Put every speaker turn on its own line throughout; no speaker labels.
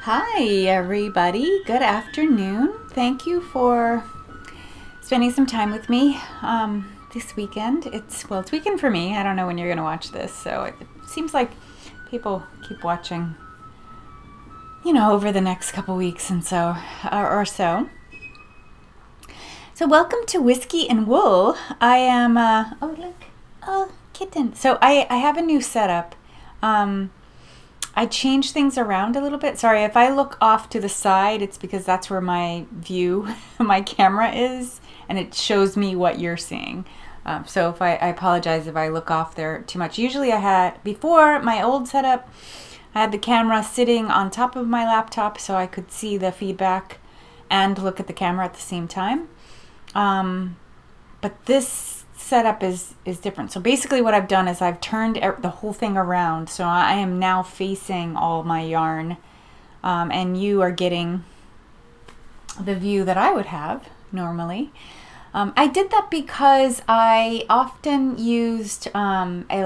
Hi everybody, good afternoon. Thank you for spending some time with me this weekend. It's weekend for me. I don't know when you're going to watch this, so it seems like people keep watching, you know, over the next couple weeks and so or so. So welcome to Whiskey and Wool. I am oh look, oh kitten. So I have a new setup. I changed things around a little bit. Sorry, if I look off to the side, it's because that's where my view, my camera is, and it shows me what you're seeing. So if I apologize if I look off there too much. Usually I had, before my old setup, I had the camera sitting on top of my laptop so I could see the feedback and look at the camera at the same time. But this setup is different. So basically what I've done is I've turned the whole thing around. So I am now facing all my yarn, and you are getting the view that I would have normally. I did that because I often used like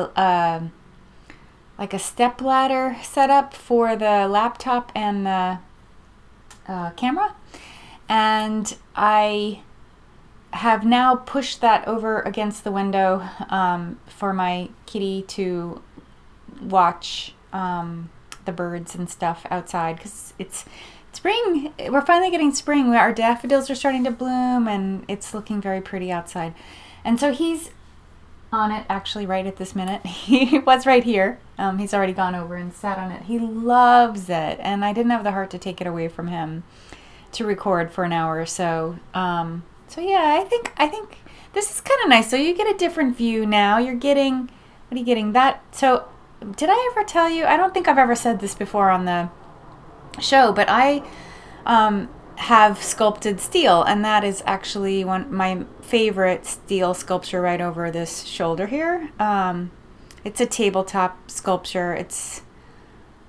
a step ladder setup for the laptop and the camera, and I have now pushed that over against the window for my kitty to watch the birds and stuff outside, because it's spring. We're finally getting spring. Our daffodils are starting to bloom and it's looking very pretty outside. And so he's on it actually right at this minute. He was right here. He's already gone over and sat on it. He loves it, and I didn't have the heart to take it away from him to record for an hour or so. So yeah, I think this is kind of nice. So you get a different view now. You're getting, what are you getting? That, so did I ever tell you, I don't think I've ever said this before on the show, but I have sculpted steel, and that is actually my favorite steel sculpture right over this shoulder here. It's a tabletop sculpture. It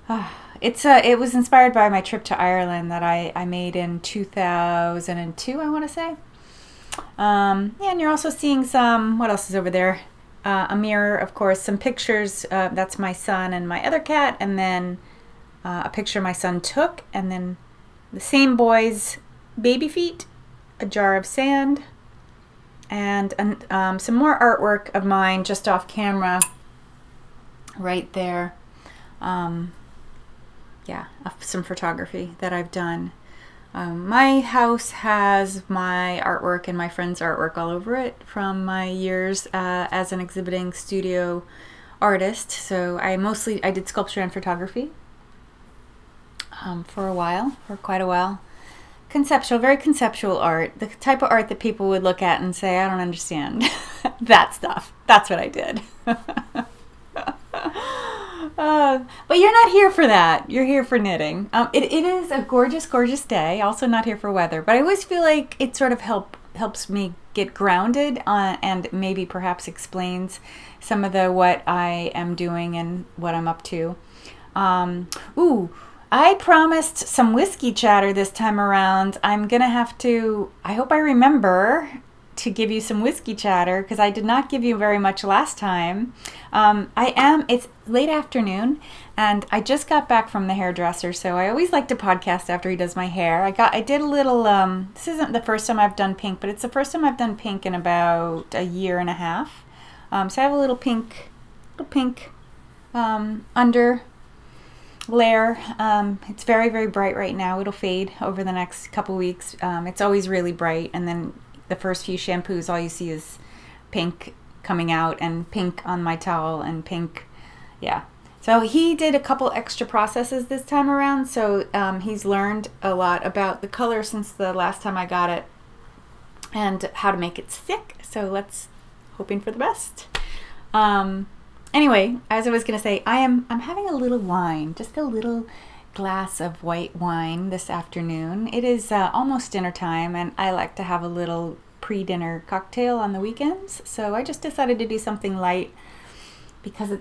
was inspired by my trip to Ireland that I made in 2002, I want to say. Yeah, and you're also seeing some, what else is over there? A mirror, of course, some pictures. That's my son and my other cat, and then a picture my son took, and then the same boy's baby feet, a jar of sand, and some more artwork of mine just off camera right there. Yeah, some photography that I've done. My house has my artwork and my friend's artwork all over it from my years as an exhibiting studio artist. So I did sculpture and photography for quite a while. Very conceptual art, the type of art that people would look at and say, I don't understand that stuff. That's what I did. But you're not here for that. You're here for knitting. It is a gorgeous, gorgeous day. Also not here for weather, but I always feel like it sort of helps me get grounded and maybe perhaps explains some of what I am doing and what I'm up to. Ooh, I promised some whiskey chatter this time around. I'm gonna have to, I hope I remember to give you some whiskey chatter, because I did not give you very much last time. It's late afternoon and I just got back from the hairdresser, so I always like to podcast after he does my hair. I did a little, this isn't the first time I've done pink, but it's the first time I've done pink in about a year and a half. So I have a little pink under layer. It's very, very bright right now. It'll fade over the next couple weeks. It's always really bright, and then the first few shampoos, all you see is pink coming out, and pink on my towel, and pink, yeah. So he did a couple extra processes this time around, so he's learned a lot about the color since the last time I got it, and how to make it stick. So hoping for the best. Anyway, as I was gonna say, I'm having a little wine, just a little glass of white wine this afternoon. It is almost dinner time, and I like to have a little pre-dinner cocktail on the weekends, so I just decided to do something light because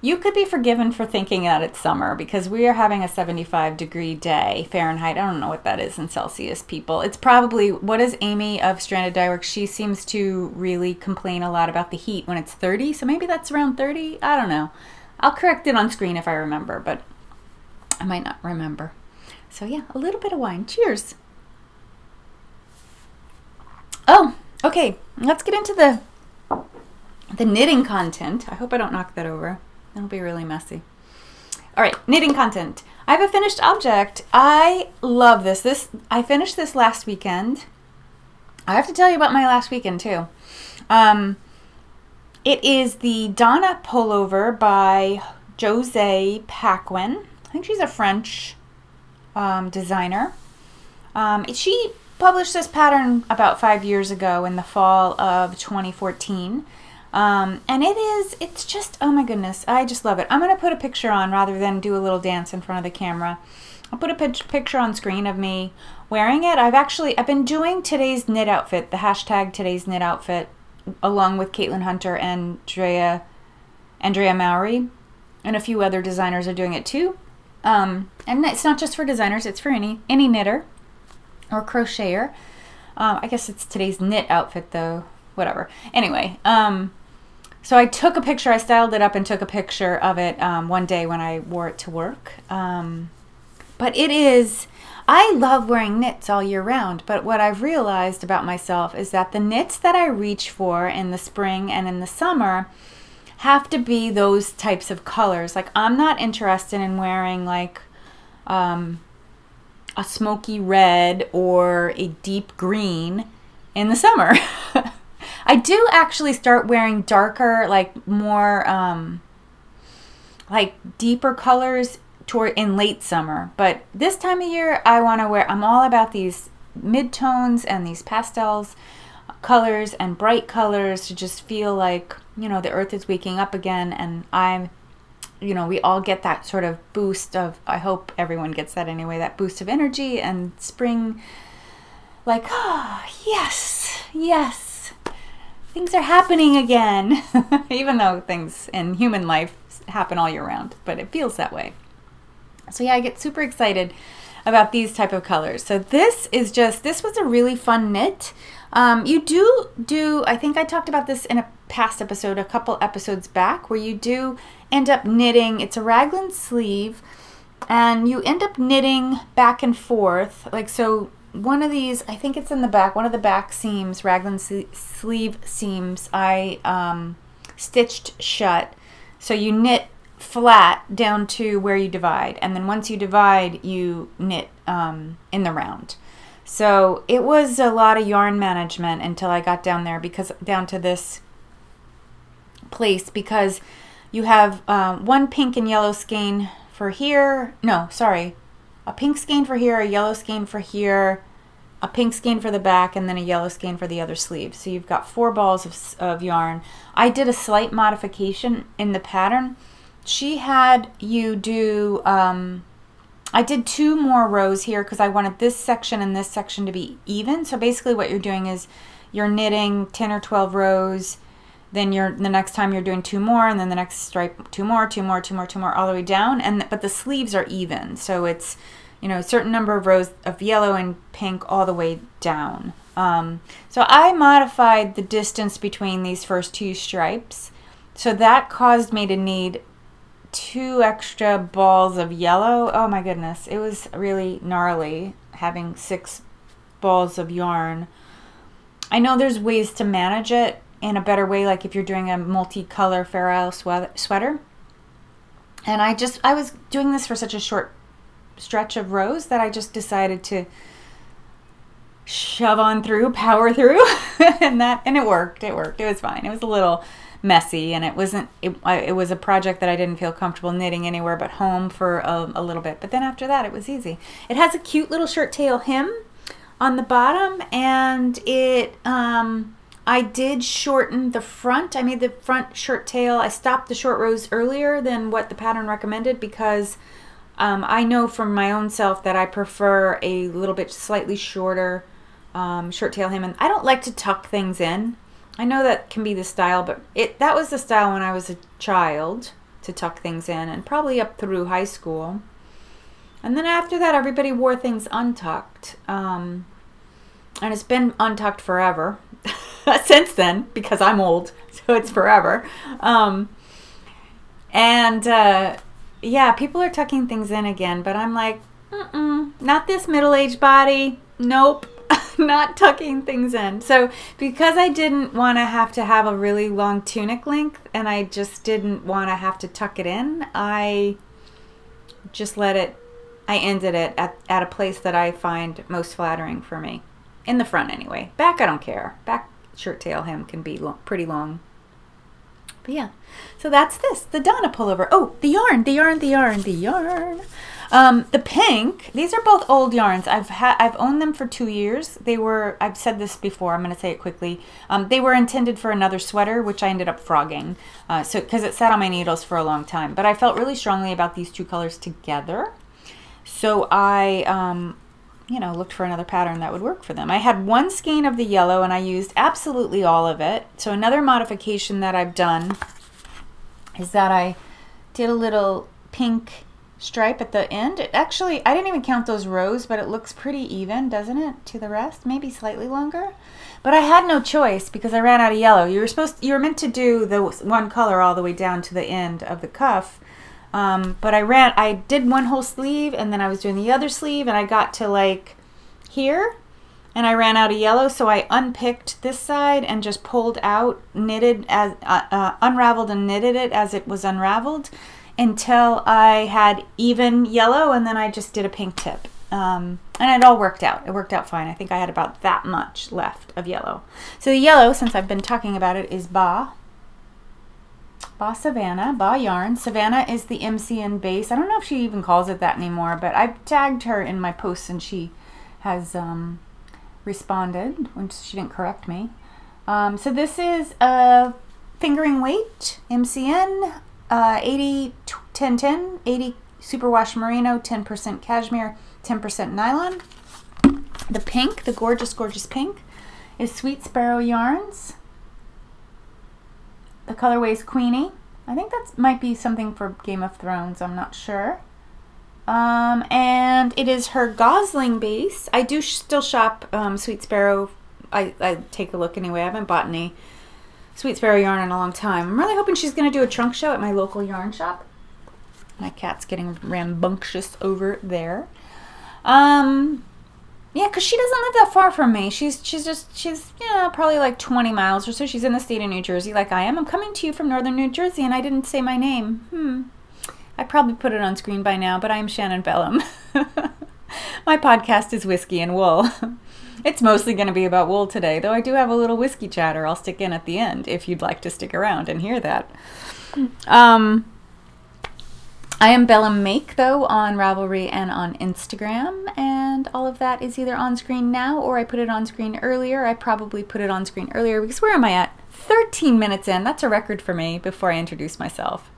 you could be forgiven for thinking that it's summer, because we are having a 75-degree day Fahrenheit. I don't know what that is in Celsius, people. It's probably, what is Amy of Stranded Dyeworks? She seems to really complain a lot about the heat when it's 30, so maybe that's around 30. I don't know. I'll correct it on screen if I remember, but I might not remember. So yeah, a little bit of wine. Cheers. Oh, okay. Let's get into the knitting content. I hope I don't knock that over. That'll be really messy. All right, knitting content. I have a finished object. I love this. I finished this last weekend. I have to tell you about my last weekend too. It is the Donna pullover by Josée Paquin. I think she's a French designer. She published this pattern about 5 years ago in the fall of 2014. And it's just, oh my goodness, I just love it. I'm going to put a picture on rather than do a little dance in front of the camera. I'll put a picture on screen of me wearing it. I've been doing today's knit outfit, the hashtag today's knit outfit, along with Caitlin Hunter and Andrea Mowry, and a few other designers are doing it too. And it's not just for designers, it's for any knitter or crocheter. I guess it's today's knit outfit though, whatever. Anyway, so I took a picture, I styled it up and took a picture of it one day when I wore it to work. But I love wearing knits all year round, but what I've realized about myself is that the knits that I reach for in the spring and in the summer have to be those types of colors. Like, I'm not interested in wearing like a smoky red or a deep green in the summer. I do actually start wearing darker, like more like deeper colors in late summer, but this time of year I'm all about these mid-tones and these pastels colors and bright colors to just feel like, you know, the earth is waking up again, and we all get that sort of boost of, I hope everyone gets that anyway, that boost of energy and spring, like, oh, yes, things are happening again. Even though things in human life happen all year round, but it feels that way. So yeah, I get super excited about these type of colors. So this was a really fun knit. You do, I think I talked about this in a past episode, a couple episodes back, where you do end up knitting, it's a raglan sleeve, and you end up knitting back and forth. Like, so one of these, I think it's in the back, one of the back seams, raglan sleeve seams, I stitched shut. So you knit flat down to where you divide, and then once you divide, you knit in the round. So it was a lot of yarn management until I got down to this place, because you have one pink and yellow skein for here. No, sorry, a pink skein for here, a yellow skein for here, a pink skein for the back, and then a yellow skein for the other sleeve. So you've got 4 balls of yarn. I did a slight modification in the pattern. She had you do, I did 2 more rows here because I wanted this section and this section to be even. So basically what you're doing is you're knitting 10 or 12 rows, then the next time you're doing 2 more, and then the next stripe 2 more, 2 more, 2 more, 2 more, all the way down. But the sleeves are even. So it's, you know, a certain number of rows of yellow and pink all the way down. So I modified the distance between these first 2 stripes. So that caused me to need 2 extra balls of yellow. Oh my goodness, it was really gnarly having 6 balls of yarn. I know there's ways to manage it in a better way, like if you're doing a multicolor Fair Isle sweater. And I was doing this for such a short stretch of rows that I just decided to shove on through, power through, and it worked. It was fine. It was a little messy, and it was a project that I didn't feel comfortable knitting anywhere but home for a little bit, but then after that it was easy. It has a cute little shirt tail hem on the bottom, and I did shorten the front. I made the front shirt tail, I stopped the short rows earlier than what the pattern recommended, because I know from my own self that I prefer a little bit slightly shorter shirt tail hem, and I don't like to tuck things in. I know that can be the style, but that was the style when I was a child, to tuck things in, and probably up through high school. And then after that, everybody wore things untucked. And it's been untucked forever since then, because I'm old, so it's forever. yeah, people are tucking things in again, but I'm like, not this middle-aged body. Nope. Not tucking things in. So because I didn't want to have a really long tunic length, and I just didn't want to have to tuck it in, I just I ended it at a place that I find most flattering for me. In the front anyway. Back, I don't care. Back shirt tail hem can be pretty long. But yeah, so that's the Donna pullover. Oh, the yarn. The pink, these are both old yarns. I've owned them for 2 years. I've said this before, I'm going to say it quickly. They were intended for another sweater, which I ended up frogging, because it sat on my needles for a long time. But I felt really strongly about these two colors together. So I, looked for another pattern that would work for them. I had one skein of the yellow, and I used absolutely all of it. So another modification that I've done is that I did a little pink stripe at the end. I didn't even count those rows, but it looks pretty even, doesn't it, to the rest? Maybe slightly longer. But I had no choice because I ran out of yellow. You were meant to do the one color all the way down to the end of the cuff. But I did one whole sleeve, and then I was doing the other sleeve, and I got to like here, and I ran out of yellow, so I unpicked this side and just pulled out, knitted as unraveled and knitted it as it was unraveled until I had even yellow, and then I just did a pink tip. And it all worked out. It worked out fine. I think I had about that much left of yellow. So the yellow, since I've been talking about it, is Baah Savannah, Baah Yarn. Savannah is the MCN base. I don't know if she even calls it that anymore, but I've tagged her in my posts, and she has responded when she didn't correct me. So this is a fingering weight MCN, 80 10 10, 80 superwash merino, 10% cashmere, 10% nylon. The pink, the gorgeous pink, is Sweet Sparrow yarns. The colorway is Queenie. I think that might be something for Game of Thrones, I'm not sure. And it is her Gosling base. I do still shop Sweet Sparrow. I take a look anyway. I haven't bought any Sweet Sparrow yarn in a long time. I'm really hoping she's going to do a trunk show at my local yarn shop. My cat's getting rambunctious over there. Yeah, because she doesn't live that far from me. She's probably like 20 miles or so. She's in the state of New Jersey like I am. I'm coming to you from northern New Jersey, and I didn't say my name. I probably put it on screen by now, but I'm Shannon Bellum. My podcast is Whiskey and Wool. It's mostly going to be about wool today, though I do have a little whiskey chatter I'll stick in at the end if you'd like to stick around and hear that. I am Bellum Make, though, on Ravelry and on Instagram, and all of that is either on screen now or I put it on screen earlier. I probably put it on screen earlier because where am I at? 13 minutes in. That's a record for me before I introduce myself.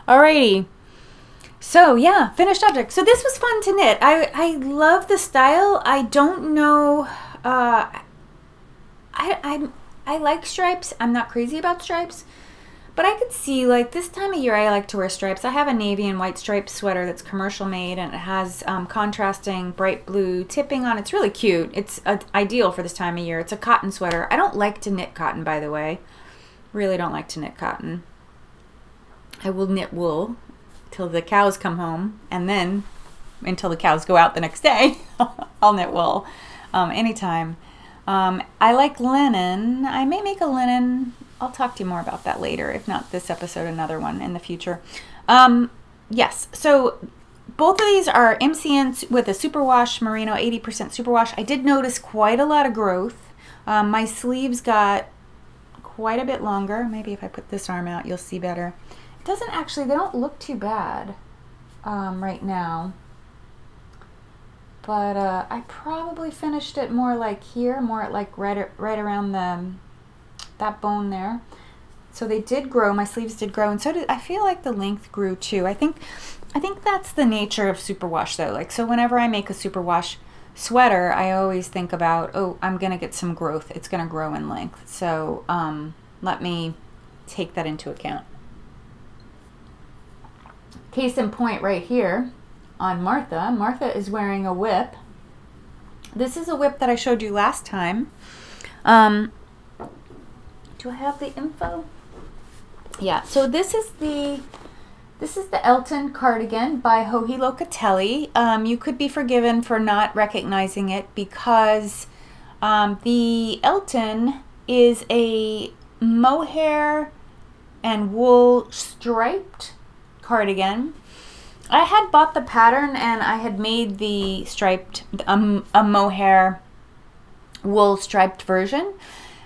Alrighty. So yeah, finished object. So this was fun to knit. I love the style. I don't know. I like stripes. I'm not crazy about stripes. But I could see, like, this time of year I like to wear stripes. I have a navy and white striped sweater that's commercial made, and it has contrasting bright blue tipping on it. It's really cute. It's ideal for this time of year. It's a cotton sweater. I don't like to knit cotton, by the way. Really don't like to knit cotton. I will knit wool till the cows come home, and then until the cows go out the next day, I'll knit wool anytime. I like linen. I may make a linen. I'll talk to you more about that later. If not this episode, another one in the future. Yes, so both of these are MCN with a superwash merino, 80% superwash. I did notice quite a lot of growth. My sleeves got quite a bit longer. Maybe if I put this arm out, you'll see better. It doesn't actually, they don't look too bad right now. But I probably finished it more like here, more like right around that bone there. So they did grow, my sleeves did grow, and so did, I feel like the length grew too. I think that's the nature of superwash though. Like, so whenever I make a superwash sweater, I always think about, oh, I'm gonna get some growth. It's gonna grow in length. So let me take that into account. Case in point right here on Martha. Martha is wearing a whip. This is a whip that I showed you last time. Do I have the info? Yeah, so this is the This is the Elton cardigan by Joji Locatelli. You could be forgiven for not recognizing it because the Elton is a mohair and wool striped cardigan. I had bought the pattern and I had made the striped, a mohair wool striped version.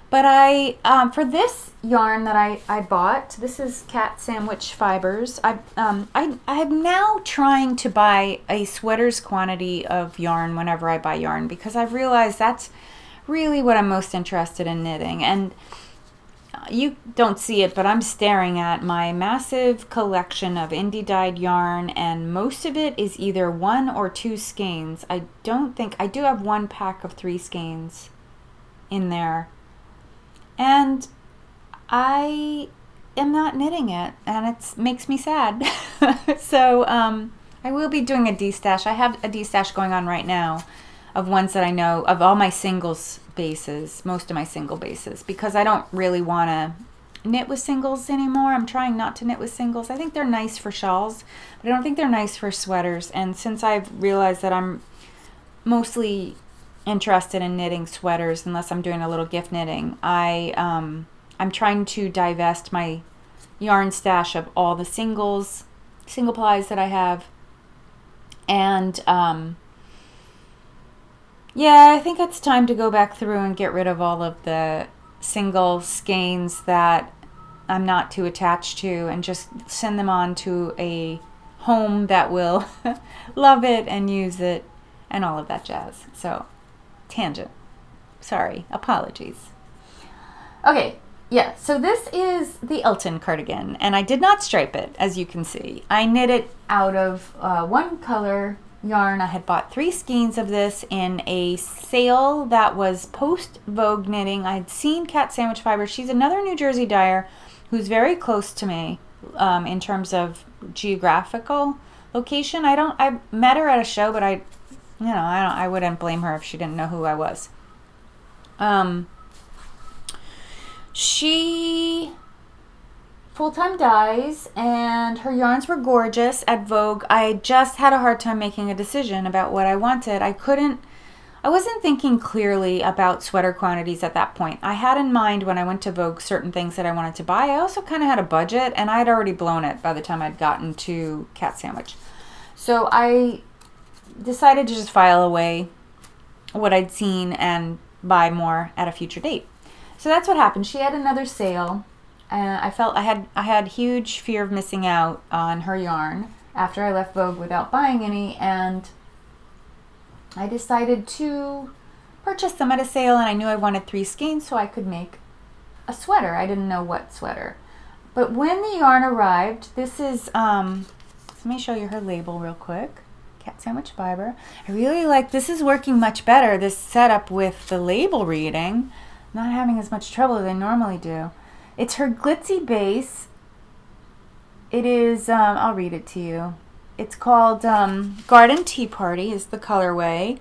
But for this yarn that I bought, this is Sandwich Fibers. I'm now trying to buy a sweater's quantity of yarn whenever I buy yarn because I've realized that's really what I'm most interested in knitting. And you don't see it, but I'm staring at my massive collection of indie dyed yarn, and most of it is either 1 or 2 skeins. I do have 1 pack of 3 skeins in there. And I am not knitting it, and it makes me sad. So I will be doing a destash. I have a destash going on right now of ones that I know, of all my singles bases, most of my single bases, because I don't really want to knit with singles anymore. I'm trying not to knit with singles. I think they're nice for shawls, but I don't think they're nice for sweaters. And since I've realized that I'm mostly interested in knitting sweaters, unless I'm doing a little gift knitting, I'm trying to divest my yarn stash of all the single plies that I have. And yeah, I think it's time to go back through and get rid of all of the single skeins that I'm not too attached to, and just send them on to a home that will love it and use it and all of that jazz. So, tangent. Sorry, apologies. Okay, yeah, so this is the Elton cardigan, and I did not stripe it, as you can see. I knit it out of 1 color yarn. I had bought 3 skeins of this in a sale that was post Vogue Knitting. I had seen Sandwich Fibers. She's another New Jersey dyer who's very close to me in terms of geographical location. I met her at a show, but I wouldn't blame her if she didn't know who I was. She full-time dyes, and her yarns were gorgeous at Vogue. I just had a hard time making a decision about what I wanted. I wasn't thinking clearly about sweater quantities at that point. I had in mind when I went to Vogue certain things that I wanted to buy. I also kind of had a budget, and I had already blown it by the time I'd gotten to Cat Sandwich. So I decided to just file away what I'd seen and buy more at a future date. So that's what happened. She had another sale. I felt I had huge fear of missing out on her yarn after I left Vogue without buying any, and I decided to purchase them at a sale, and I knew I wanted 3 skeins so I could make a sweater. I didn't know what sweater. But when the yarn arrived, this is, let me show you her label real quick. Sandwich Fiber. I really like, this is working much better, this setup with the label reading. I'm not having as much trouble as I normally do. It's her glitzy base. It is, I'll read it to you. It's called Garden Tea Party is the colorway.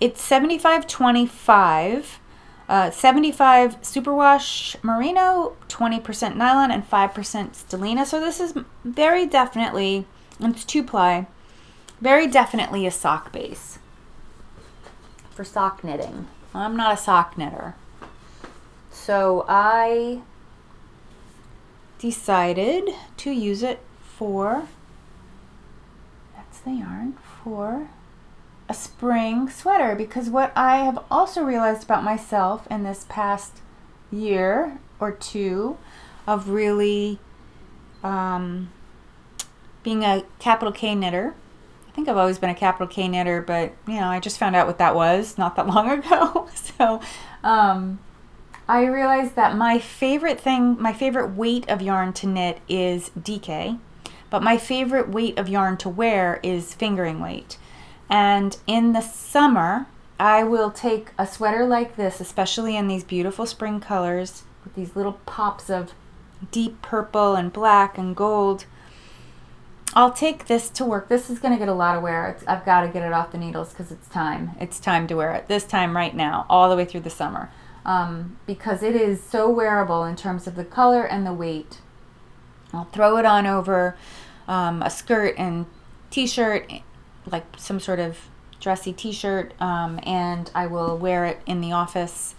It's 75-25, 75 superwash merino, 20% nylon, and 5% stellina. So this is very definitely, it's 2-ply, very definitely a sock base for sock knitting. I'm not a sock knitter. So I decided to use it for, that's the yarn, for a spring sweater, because what I have also realized about myself in this past year or two of really being a capital K knitter. I think I've always been a capital K knitter, but you know, I just found out what that was not that long ago. So I realized that my favorite thing, my favorite weight of yarn to knit is DK, but my favorite weight of yarn to wear is fingering weight. And in the summer, I will take a sweater like this, especially in these beautiful spring colors with these little pops of deep purple and black and gold. I'll take this to work. This is going to get a lot of wear. I've got to get it off the needles because it's time. It's time to wear it. This time right now, all the way through the summer. Because it is so wearable in terms of the color and the weight. I'll throw it on over a skirt and t-shirt, like some sort of dressy t-shirt, and I will wear it in the office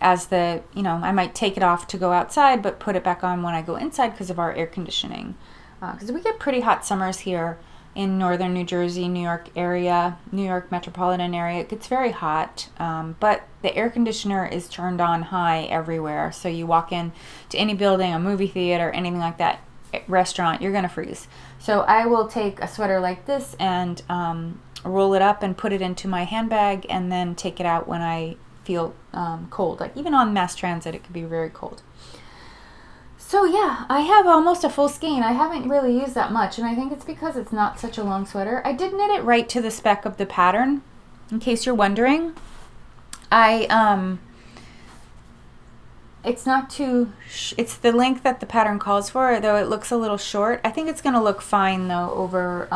as the, you know, I might take it off to go outside, but put it back on when I go inside because of our air conditioning. Because we get pretty hot summers here in northern New Jersey, New York area, New York metropolitan area. It gets very hot, but the air conditioner is turned on high everywhere. So you walk in to any building, a movie theater, anything like that, restaurant, you're gonna freeze. So I will take a sweater like this and roll it up and put it into my handbag, and then take it out when I feel cold. Like even on mass transit, it could be very cold. So yeah, I have almost a full skein. I haven't really used that much, and I think it's because it's not such a long sweater. I did knit it right to the spec of the pattern, in case you're wondering. It's not too, it's the length that the pattern calls for, though it looks a little short. I think it's gonna look fine though over,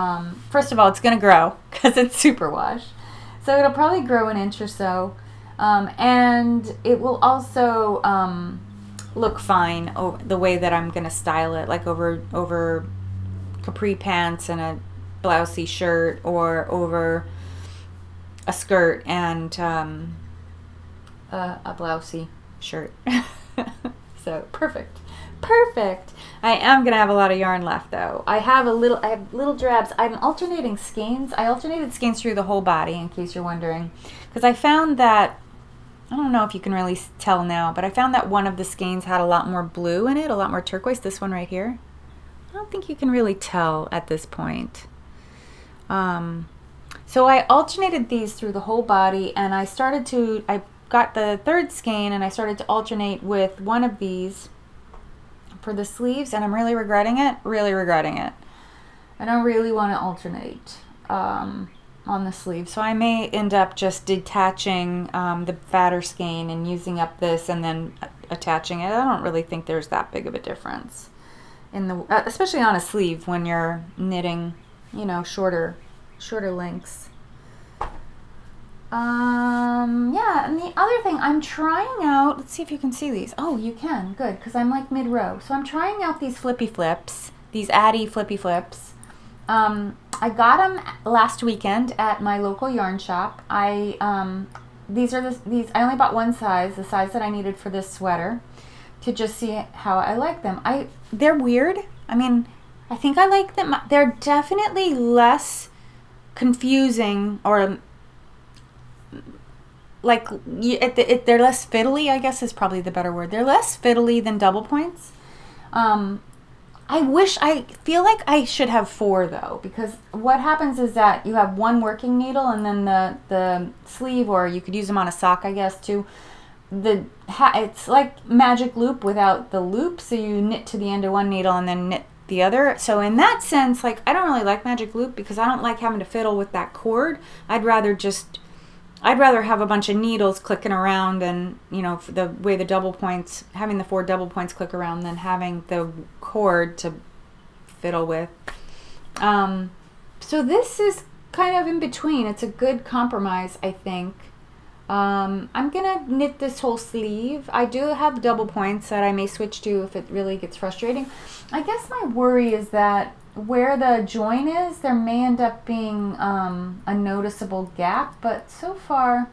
first of all, it's gonna grow because it's superwash. So it'll probably grow an inch or so. And it will also, look fine the way that I'm gonna style it, like over capri pants and a blousey shirt, or over a skirt and a blousey shirt. So perfect. I am gonna have a lot of yarn left though. I have little drabs. I'm alternating skeins. I alternated skeins through the whole body, in case you're wondering, because I found that, I don't know if you can really tell now, but I found that one of the skeins had a lot more blue in it, a lot more turquoise, this one right here. I don't think you can really tell at this point. So I alternated these through the whole body, and I got the third skein and I started to alternate with one of these for the sleeves, and I'm really regretting it, I don't really want to alternate on the sleeve, so I may end up just detaching the fatter skein and using up this and then attaching it. I don't really think there's that big of a difference in the, especially on a sleeve when you're knitting, you know, shorter lengths. Yeah, and the other thing I'm trying out, let's see if you can see these. Oh, you can, good, because I'm like mid-row. So I'm trying out these flippy flips, these Addy flippy flips. I got them last weekend at my local yarn shop. These I only bought one size, the size that I needed for this sweater, to just see how I like them. They're weird. I mean, I think I like them. They're definitely less confusing, or like they're less fiddly, I guess is probably the better word. They're less fiddly than double points. I feel like I should have 4 though, because what happens is that you have one working needle, and then the sleeve, or you could use them on a sock, I guess, too. It's like magic loop without the loop, so you knit to the end of one needle and then knit the other. So in that sense, like, I don't really like magic loop because I don't like having to fiddle with that cord. I'd rather have a bunch of needles clicking around, and, you know, for the way the double points, having the 4 double points click around, than having the cord to fiddle with. So this is kind of in between. It's a good compromise, I think. I'm gonna knit this whole sleeve. I do have double points that I may switch to if it really gets frustrating. I guess my worry is that where the join is, there may end up being a noticeable gap, but so far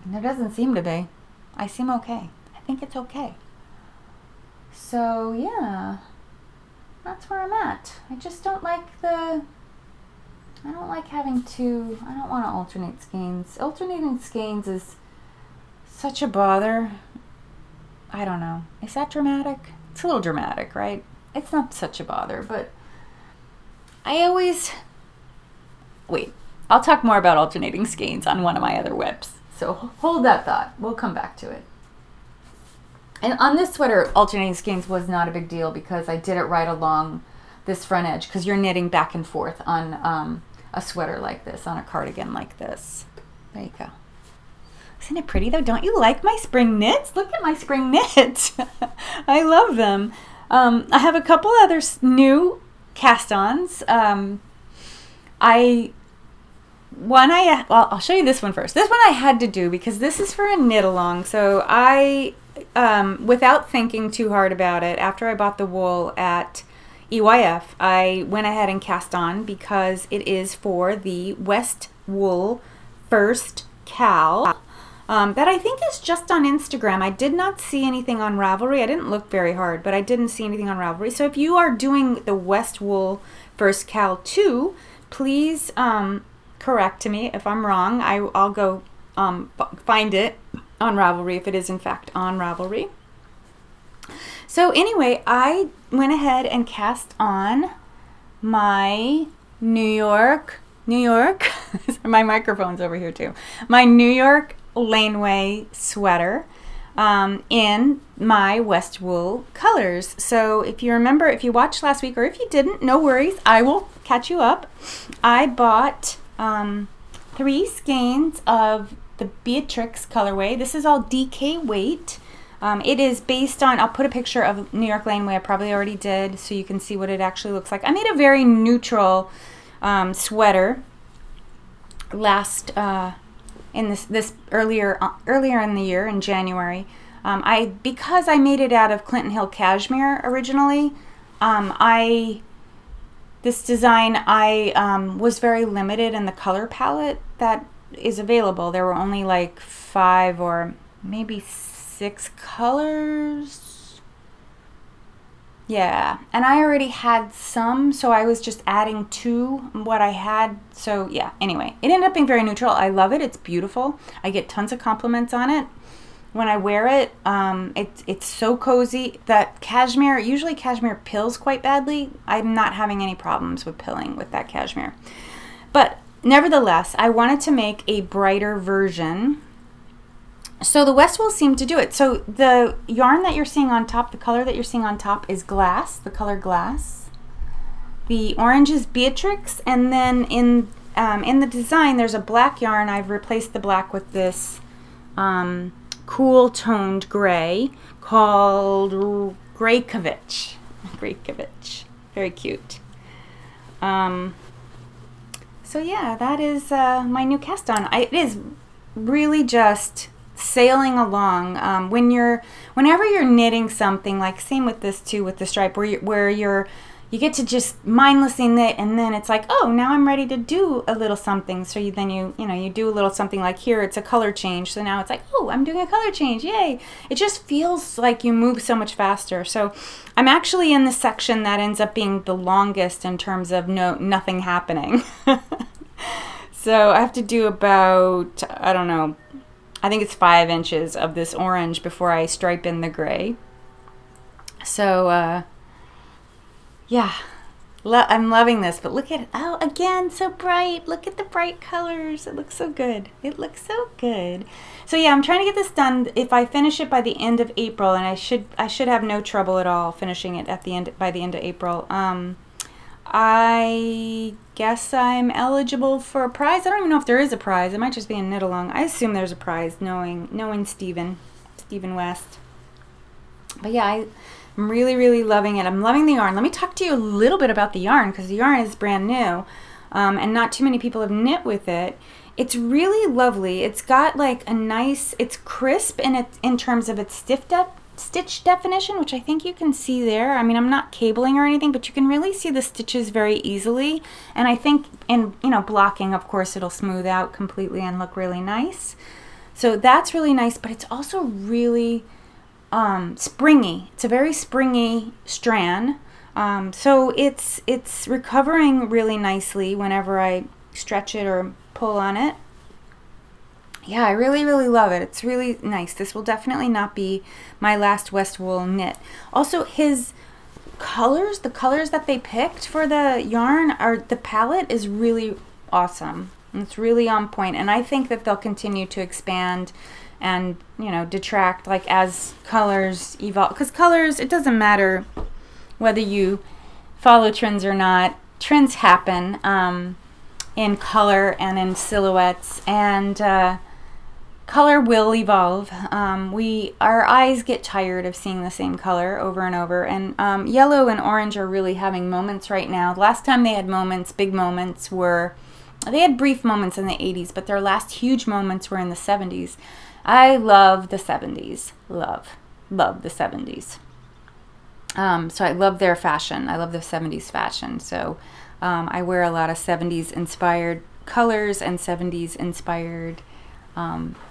there doesn't seem to be. I seem okay. I think it's okay. So yeah, that's where I'm at. I just don't like I don't like having to, I don't want to alternate skeins. Alternating skeins is such a bother. I don't know. Is that dramatic? It's a little dramatic, right? It's not such a bother, but wait, I'll talk more about alternating skeins on one of my other webs. So hold that thought. We'll come back to it. And on this sweater, alternating skeins was not a big deal because I did it right along this front edge, because you're knitting back and forth on a sweater like this, on a cardigan like this. There you go. Isn't it pretty though? Don't you like my spring knits? Look at my spring knits. I love them. I have a couple other new cast-ons. Well, I'll show you this one first. This one I had to do because this is for a knit along. So I, without thinking too hard about it, after I bought the wool at EYF, I went ahead and cast on because it is for the West Wool First Cal. That I think is just on Instagram. I did not see anything on Ravelry. I didn't look very hard, but I didn't see anything on Ravelry. So if you are doing the West Wool First Cal 2, please correct me if I'm wrong. I'll go find it on Ravelry if it is in fact on Ravelry. So anyway, I went ahead and cast on my New York, my microphone's over here too, my New York Laneway sweater in my West Wool colors. So if you remember, if you watched last week, or if you didn't, no worries, I will catch you up. I bought 3 skeins of the Beatrix colorway. This is all DK weight. It is based on, I'll put a picture of New York Laneway, I probably already did, so you can see what it actually looks like. I made a very neutral sweater last in this earlier in the year, in January. Because I made it out of Clinton Hill cashmere originally, this design was very limited in the color palette that is available. There were only like 5 or maybe 6 colors. Yeah, and I already had some, so I was just adding to what I had. So yeah, anyway, it ended up being very neutral. I love it. It's beautiful. I get tons of compliments on it when I wear it. It's so cozy. That cashmere, usually cashmere pills quite badly. I'm not having any problems with pilling with that cashmere. But nevertheless, I wanted to make a brighter version. So the West Wool seemed to do it. So the yarn that you're seeing on top, the color that you're seeing on top is glass, the color glass. The orange is Beatrix, and then in the design there's a black yarn. I've replaced the black with this cool toned gray called Greykivisk. Greykivisk, very cute. So yeah, that is my new cast on. It is really just sailing along. Whenever you're knitting something, like same with this too, with the stripe, where you get to just mindlessly knit, and then it's like, oh, now I'm ready to do a little something. So you do a little something, like here it's a color change, so now it's like, oh, I'm doing a color change, yay. It just feels like you move so much faster. So I'm actually in the section that ends up being the longest in terms of nothing happening. So I have to do about, I don't know, I think it's 5 inches of this orange before I stripe in the gray. So yeah, I'm loving this. But look at it. Oh, again, so bright. Look at the bright colors. It looks so good. It looks so good. So yeah, I'm trying to get this done. If I finish it by the end of April, and I should have no trouble at all finishing it by the end of April. I guess I'm eligible for a prize. I don't even know if there is a prize. It might just be a knit along. I assume there's a prize, knowing Stephen West. But yeah, I'm really, really loving it. I'm loving the yarn. Let me talk to you a little bit about the yarn, because the yarn is brand new, and not too many people have knit with it. It's really lovely. It's got like a nice, it's crisp in terms of its stitch definition, which I think you can see there. I mean, I'm not cabling or anything, but you can really see the stitches very easily. And I think in, blocking, of course, it'll smooth out completely and look really nice. So that's really nice, but it's also really springy. It's a very springy strand. So it's recovering really nicely whenever I stretch it or pull on it. Yeah, I really, really love it. It's really nice. This will definitely not be my last West Wool knit. Also, his colors, the colors that they picked for the yarn, the palette is really awesome. It's really on point, and I think that they'll continue to expand and, detract, like, as colors evolve. Because colors, it doesn't matter whether you follow trends or not. Trends happen in color and in silhouettes, and color will evolve. Our eyes get tired of seeing the same color over and over, and yellow and orange are really having moments right now. The last time they had moments, big moments, they had brief moments in the 80s, but their last huge moments were in the 70s. I love the 70s. Love the 70s. So I love their fashion. I love the 70s fashion. So I wear a lot of 70s inspired colors and 70s inspired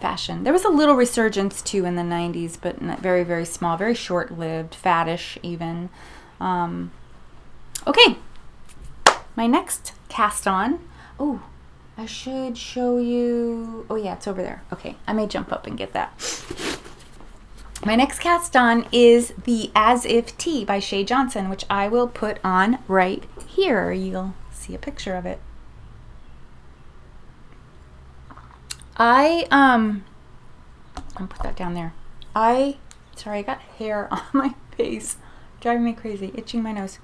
fashion. There was a little resurgence too in the 90s, but very, very small, very short-lived, faddish even. Okay, my next cast on. Oh, I should show you. Oh yeah, it's over there. Okay, I may jump up and get that. My next cast on is the As If Tee by Shay Johnson, which I will put on right here. You'll see a picture of it. I'll put that down there. Sorry, I got hair on my face. Driving me crazy, itching my nose.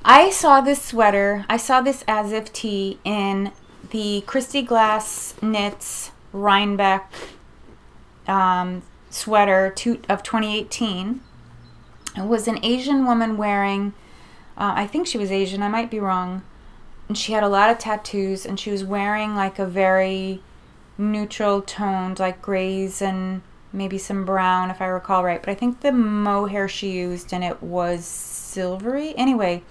I saw this sweater, I saw this As If Tee in the Christy Glass Knits Rhinebeck sweater of 2018. It was an Asian woman wearing, I think she was Asian, I might be wrong, and she had a lot of tattoos, and she was wearing like a very neutral toned, like grays and maybe some brown if I recall right, but I think the mohair she used and it was silvery. Anyway,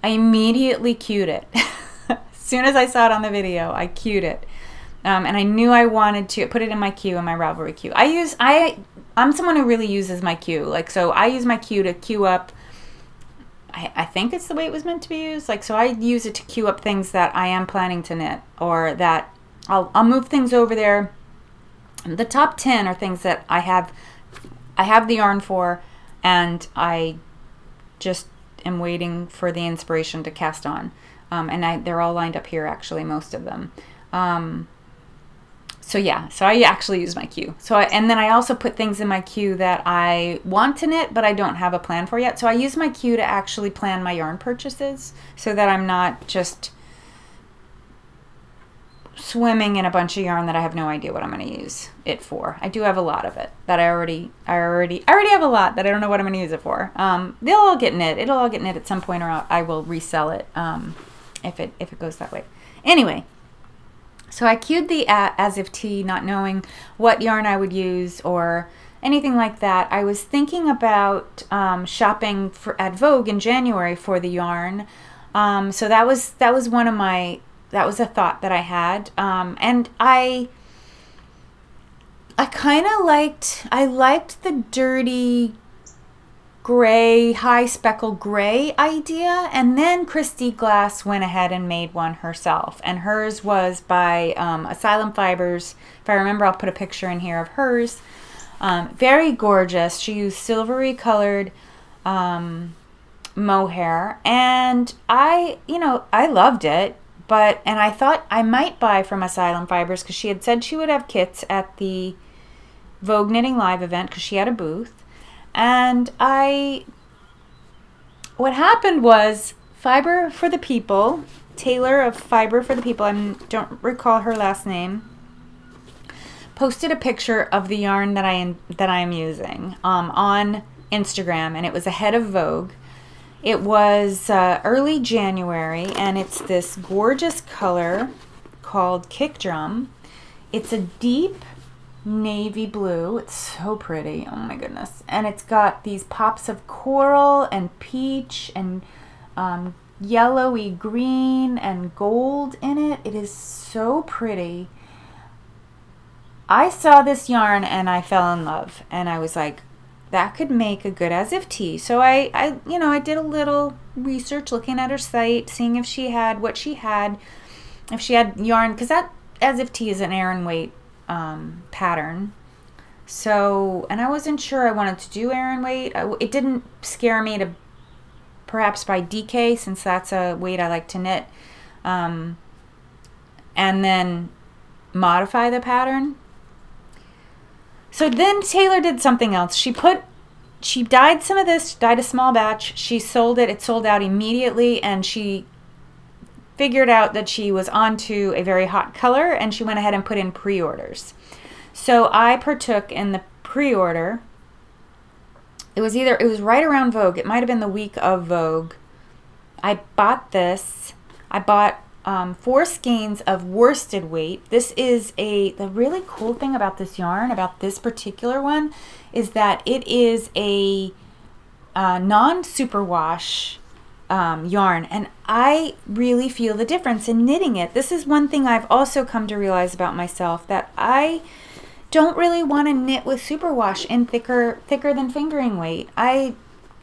I immediately queued it. As soon as I saw it on the video, I queued it. And I knew I wanted to put it in my queue, in my Ravelry queue. I'm someone who really uses my queue. Like, so I use my queue to queue up. I think it's the way it was meant to be used. Like, so I use it to queue up things that I am planning to knit, or that I'll move things over there. The top 10 are things that I have the yarn for, and I just am waiting for the inspiration to cast on. And they're all lined up here, actually, most of them. So yeah, so I actually use my queue. And then I also put things in my queue that I want to knit, but I don't have a plan for yet. So I use my queue to actually plan my yarn purchases, so that I'm not just swimming in a bunch of yarn that I have no idea what I'm going to use it for. I do have a lot of it that I already have a lot that I don't know what I'm going to use it for. They'll all get knit. It'll all get knit at some point, or I will resell it if it goes that way. Anyway. So I queued the As If Tee, not knowing what yarn I would use or anything like that. I was thinking about shopping at Vogue in January for the yarn. So that was one of my, that was a thought that I had. And I kind of liked the dirty gray, high speckle gray idea, and then Christy Glass went ahead and made one herself, and hers was by Asylum Fibers. If I remember, I'll put a picture in here of hers. Very gorgeous. She used silvery colored mohair, and I loved it, and I thought I might buy from Asylum Fibers, because she had said she would have kits at the Vogue Knitting Live event, because she had a booth. And what happened was Fiber for the People, Taylor of Fiber for the People, I don't recall her last name, posted a picture of the yarn that I am using on Instagram, and it was ahead of Vogue. It was early January, and it's this gorgeous color called Kick Drum. It's a deep navy blue. It's so pretty. Oh my goodness. And it's got these pops of coral and peach and yellowy green and gold in it. It is so pretty. I saw this yarn and I fell in love, and I was like, that could make a good As If Tee. So I did a little research, looking at her site, seeing if she had what she had, if she had yarn, because that As If Tee is an Aran weight pattern. So, and I wasn't sure I wanted to do Aran weight. It didn't scare me to perhaps buy DK, since that's a weight I like to knit, and then modify the pattern. So then Taylor did something else. She dyed some of this, dyed a small batch. She sold it. It sold out immediately, and she figured out that she was onto a very hot color, and she went ahead and put in pre-orders. So I partook in the pre-order. It was right around Vogue. It might have been the week of Vogue. I bought this. I bought 4 skeins of worsted weight. This is the really cool thing about this yarn, about this particular one, is that it is a non-superwash yarn, and I really feel the difference in knitting it. This is one thing I've also come to realize about myself, that I don't really want to knit with superwash in thicker than fingering weight.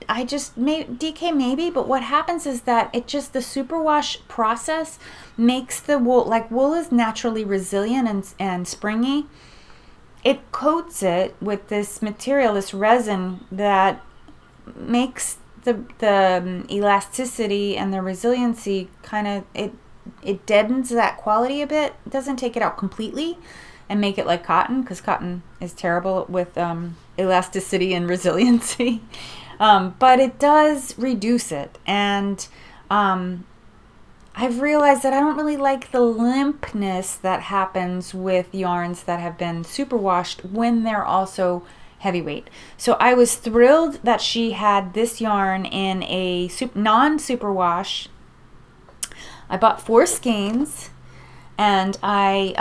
I just, DK maybe, but what happens is that it just, the superwash process makes the wool, like wool is naturally resilient and springy. It coats it with this material, this resin, that makes the elasticity and the resiliency kind of, it deadens that quality a bit. It doesn't take it out completely and make it like cotton, because cotton is terrible with elasticity and resiliency. But it does reduce it, and I've realized that I don't really like the limpness that happens with yarns that have been superwashed when they're also heavyweight. So I was thrilled that she had this yarn in a non-superwash. I bought 4 skeins, and I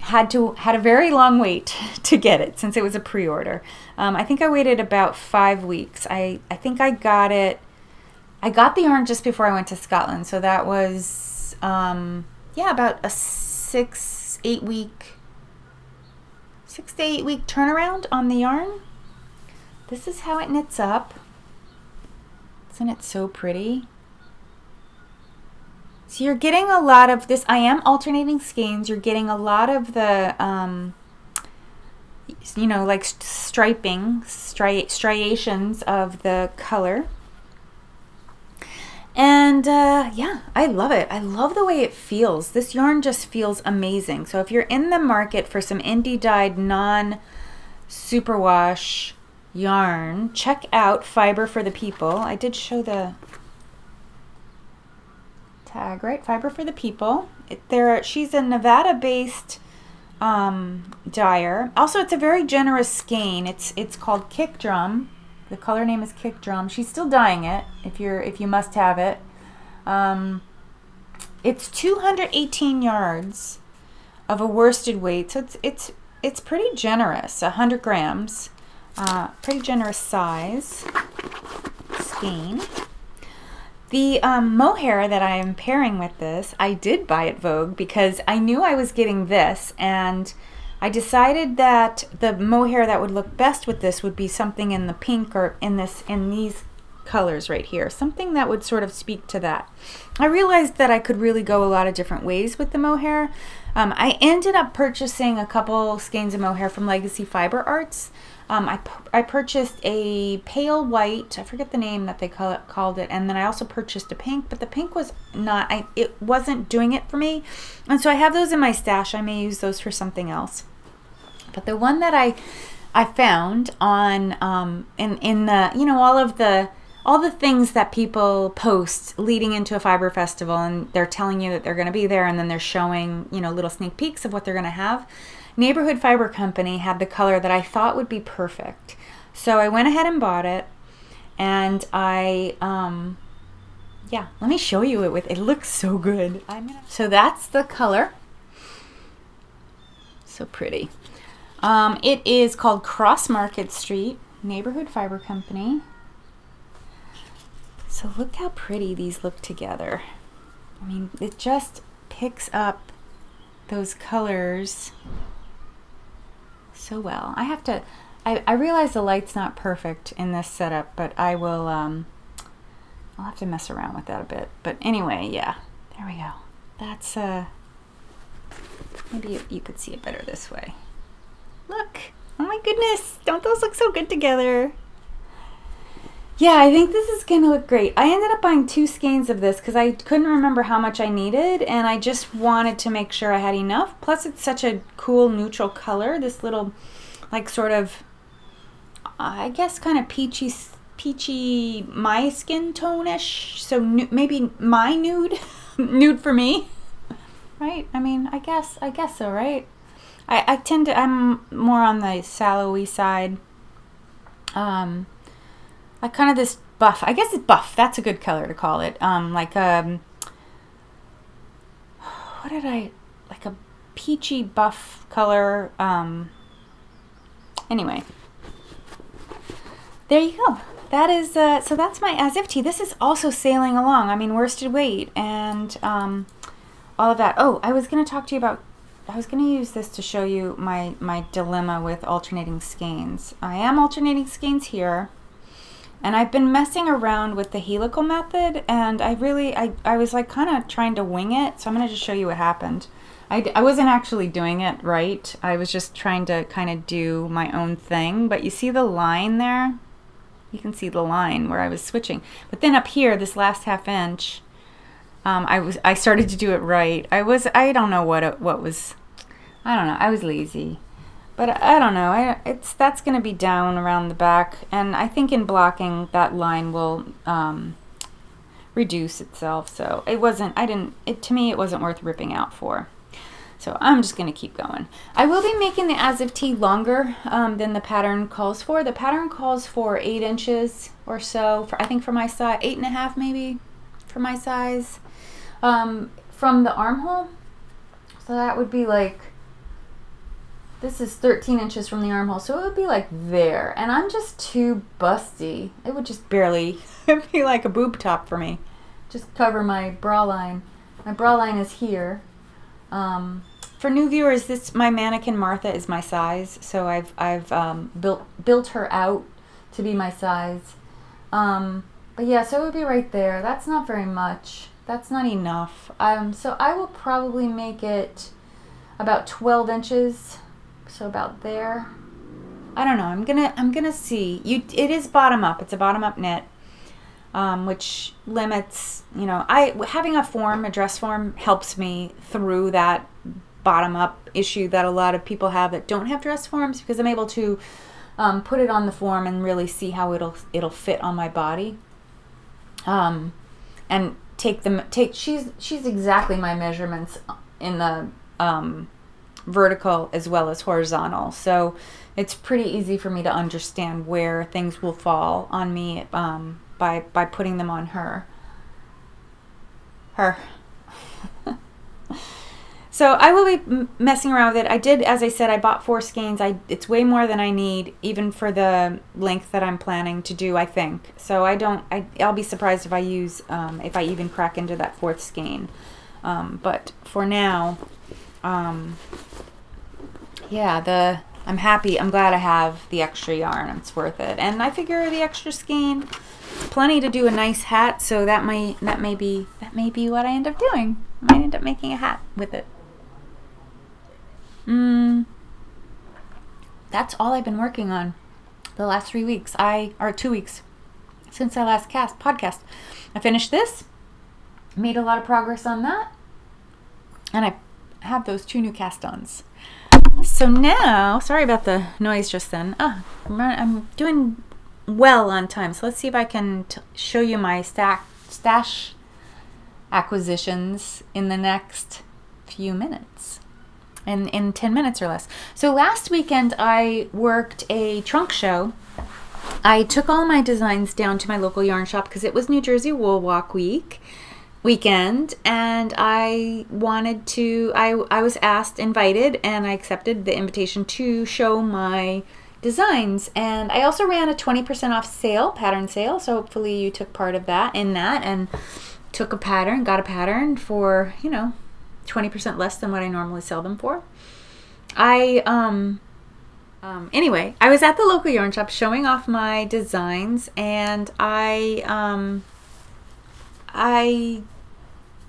had a very long wait to get it, since it was a pre-order. I think I waited about 5 weeks. I think I got it. I got the yarn just before I went to Scotland, so that was yeah, about a 6 to 8 week turnaround on the yarn. This is how it knits up. Isn't it so pretty? So you're getting a lot of this. I am alternating skeins. You're getting a lot of the you know, like striping, striations of the color. And yeah, I love it. I love the way it feels. This yarn just feels amazing. So if you're in the market for some indie dyed non-superwash yarn, check out Fiber for the People. I did show the tag, right? Fiber for the People. She's a Nevada-based dyer. Also, it's a very generous skein. It's called Kick Drum. The color name is Kick Drum. She's still dyeing it if you must have it. It's 218 yards of a worsted weight, so it's pretty generous. 100 grams, pretty generous size skein. The mohair that I am pairing with this, I did buy at Vogue because I knew I was getting this, and I decided that the mohair that would look best with this would be something in the pink, or in these colors right here, something that would sort of speak to that. I realized that I could really go a lot of different ways with the mohair. I ended up purchasing a couple skeins of mohair from Legacy Fiber Arts. I purchased a pale white, I forget the name that they called it, and then I also purchased a pink, but the pink was not, it wasn't doing it for me, and so I have those in my stash. I may use those for something else. But the one that I found on in the, you know, all the things that people post leading into a fiber festival, and they're telling you that they're going to be there, and then they're showing, you know, little sneak peeks of what they're going to have. Neighborhood Fiber Company had the color that I thought would be perfect. So I went ahead and bought it, and I, yeah, let me show you it. It looks so good. So that's the color. So pretty. It is called Cross Market Street, Neighborhood Fiber Company. So look how pretty these look together. I mean, it just picks up those colors so well. I realize the light's not perfect in this setup, but I will, I'll have to mess around with that a bit. But anyway, yeah, there we go. That's, maybe you could see it better this way. Look, oh my goodness, don't those look so good together? Yeah, I think this is gonna look great. I ended up buying 2 skeins of this because I couldn't remember how much I needed, and I just wanted to make sure I had enough. Plus, it's such a cool neutral color. This little, like, sort of, I guess, kind of peachy, my skin tone-ish. So maybe my nude, nude for me, right? I mean, I guess so, right? I'm more on the sallow-y side. Like kind of this buff. I guess it's buff. That's a good color to call it. Like what did like a peachy buff color. Anyway, there you go. that is, so that's my as if tee. This is also sailing along. I mean, worsted weight and all of that. Oh, I was going to talk to you about, I was going to use this to show you my dilemma with alternating skeins. I am alternating skeins here, and I've been messing around with the helical method, and I was like kind of trying to wing it, so I'm going to just show you what happened. I wasn't actually doing it right. I was just trying to kind of do my own thing, but you see the line there? You can see the line where I was switching. But then up here, this last half inch, I started to do it right. I don't know what was, I don't know, I was lazy. But I don't know, that's going to be down around the back, and I think in blocking that line will reduce itself. So it wasn't, to me it wasn't worth ripping out for. So I'm just going to keep going. I will be making the as if tee longer than the pattern calls for. The pattern calls for 8 inches or so, I think for my size, 8.5 maybe for my size, from the armhole. So that would be like, this is 13 inches from the armhole, so it would be like there. And I'm just too busty. It would just barely, it'd be like a boob top for me. Just cover my bra line. My bra line is here. For new viewers, my mannequin Martha is my size, so I've built her out to be my size. But yeah, so it would be right there. That's not very much. That's not enough. So I will probably make it about 12 inches. So about there. I don't know. I'm gonna see. It is bottom up. It's a bottom up knit, which limits. You know, having a dress form helps me through that bottom up issue that a lot of people have that don't have dress forms, because I'm able to put it on the form and really see how it'll fit on my body. And she's exactly my measurements in the vertical as well as horizontal, so it's pretty easy for me to understand where things will fall on me by putting them on her. So I will be messing around with it. I did, as I said, I bought 4 skeins. It's way more than I need, even for the length that I'm planning to do, I think. So I'll be surprised if I use, if I even crack into that 4th skein. But for now, yeah, I'm happy. I'm glad I have the extra yarn. It's worth it. And I figure the extra skein, plenty to do a nice hat. So that may be what I end up doing. I might end up making a hat with it. That's all I've been working on the last 3 weeks. Or 2 weeks since I last podcast. I finished this, made a lot of progress on that, and I have those 2 new cast-ons. So now, sorry about the noise just then. I'm doing well on time. So let's see if I can show you my stash acquisitions in the next few minutes. In 10 minutes or less. So last weekend I worked a trunk show. I took all my designs down to my local yarn shop because it was New Jersey Wool Walk weekend, and I wanted to, I was invited, and I accepted the invitation to show my designs. And I also ran a 20% off sale, pattern sale, so hopefully you took part of that and took a pattern, got a pattern for, you know, 20% less than what I normally sell them for. Anyway, I was at the local yarn shop showing off my designs, and I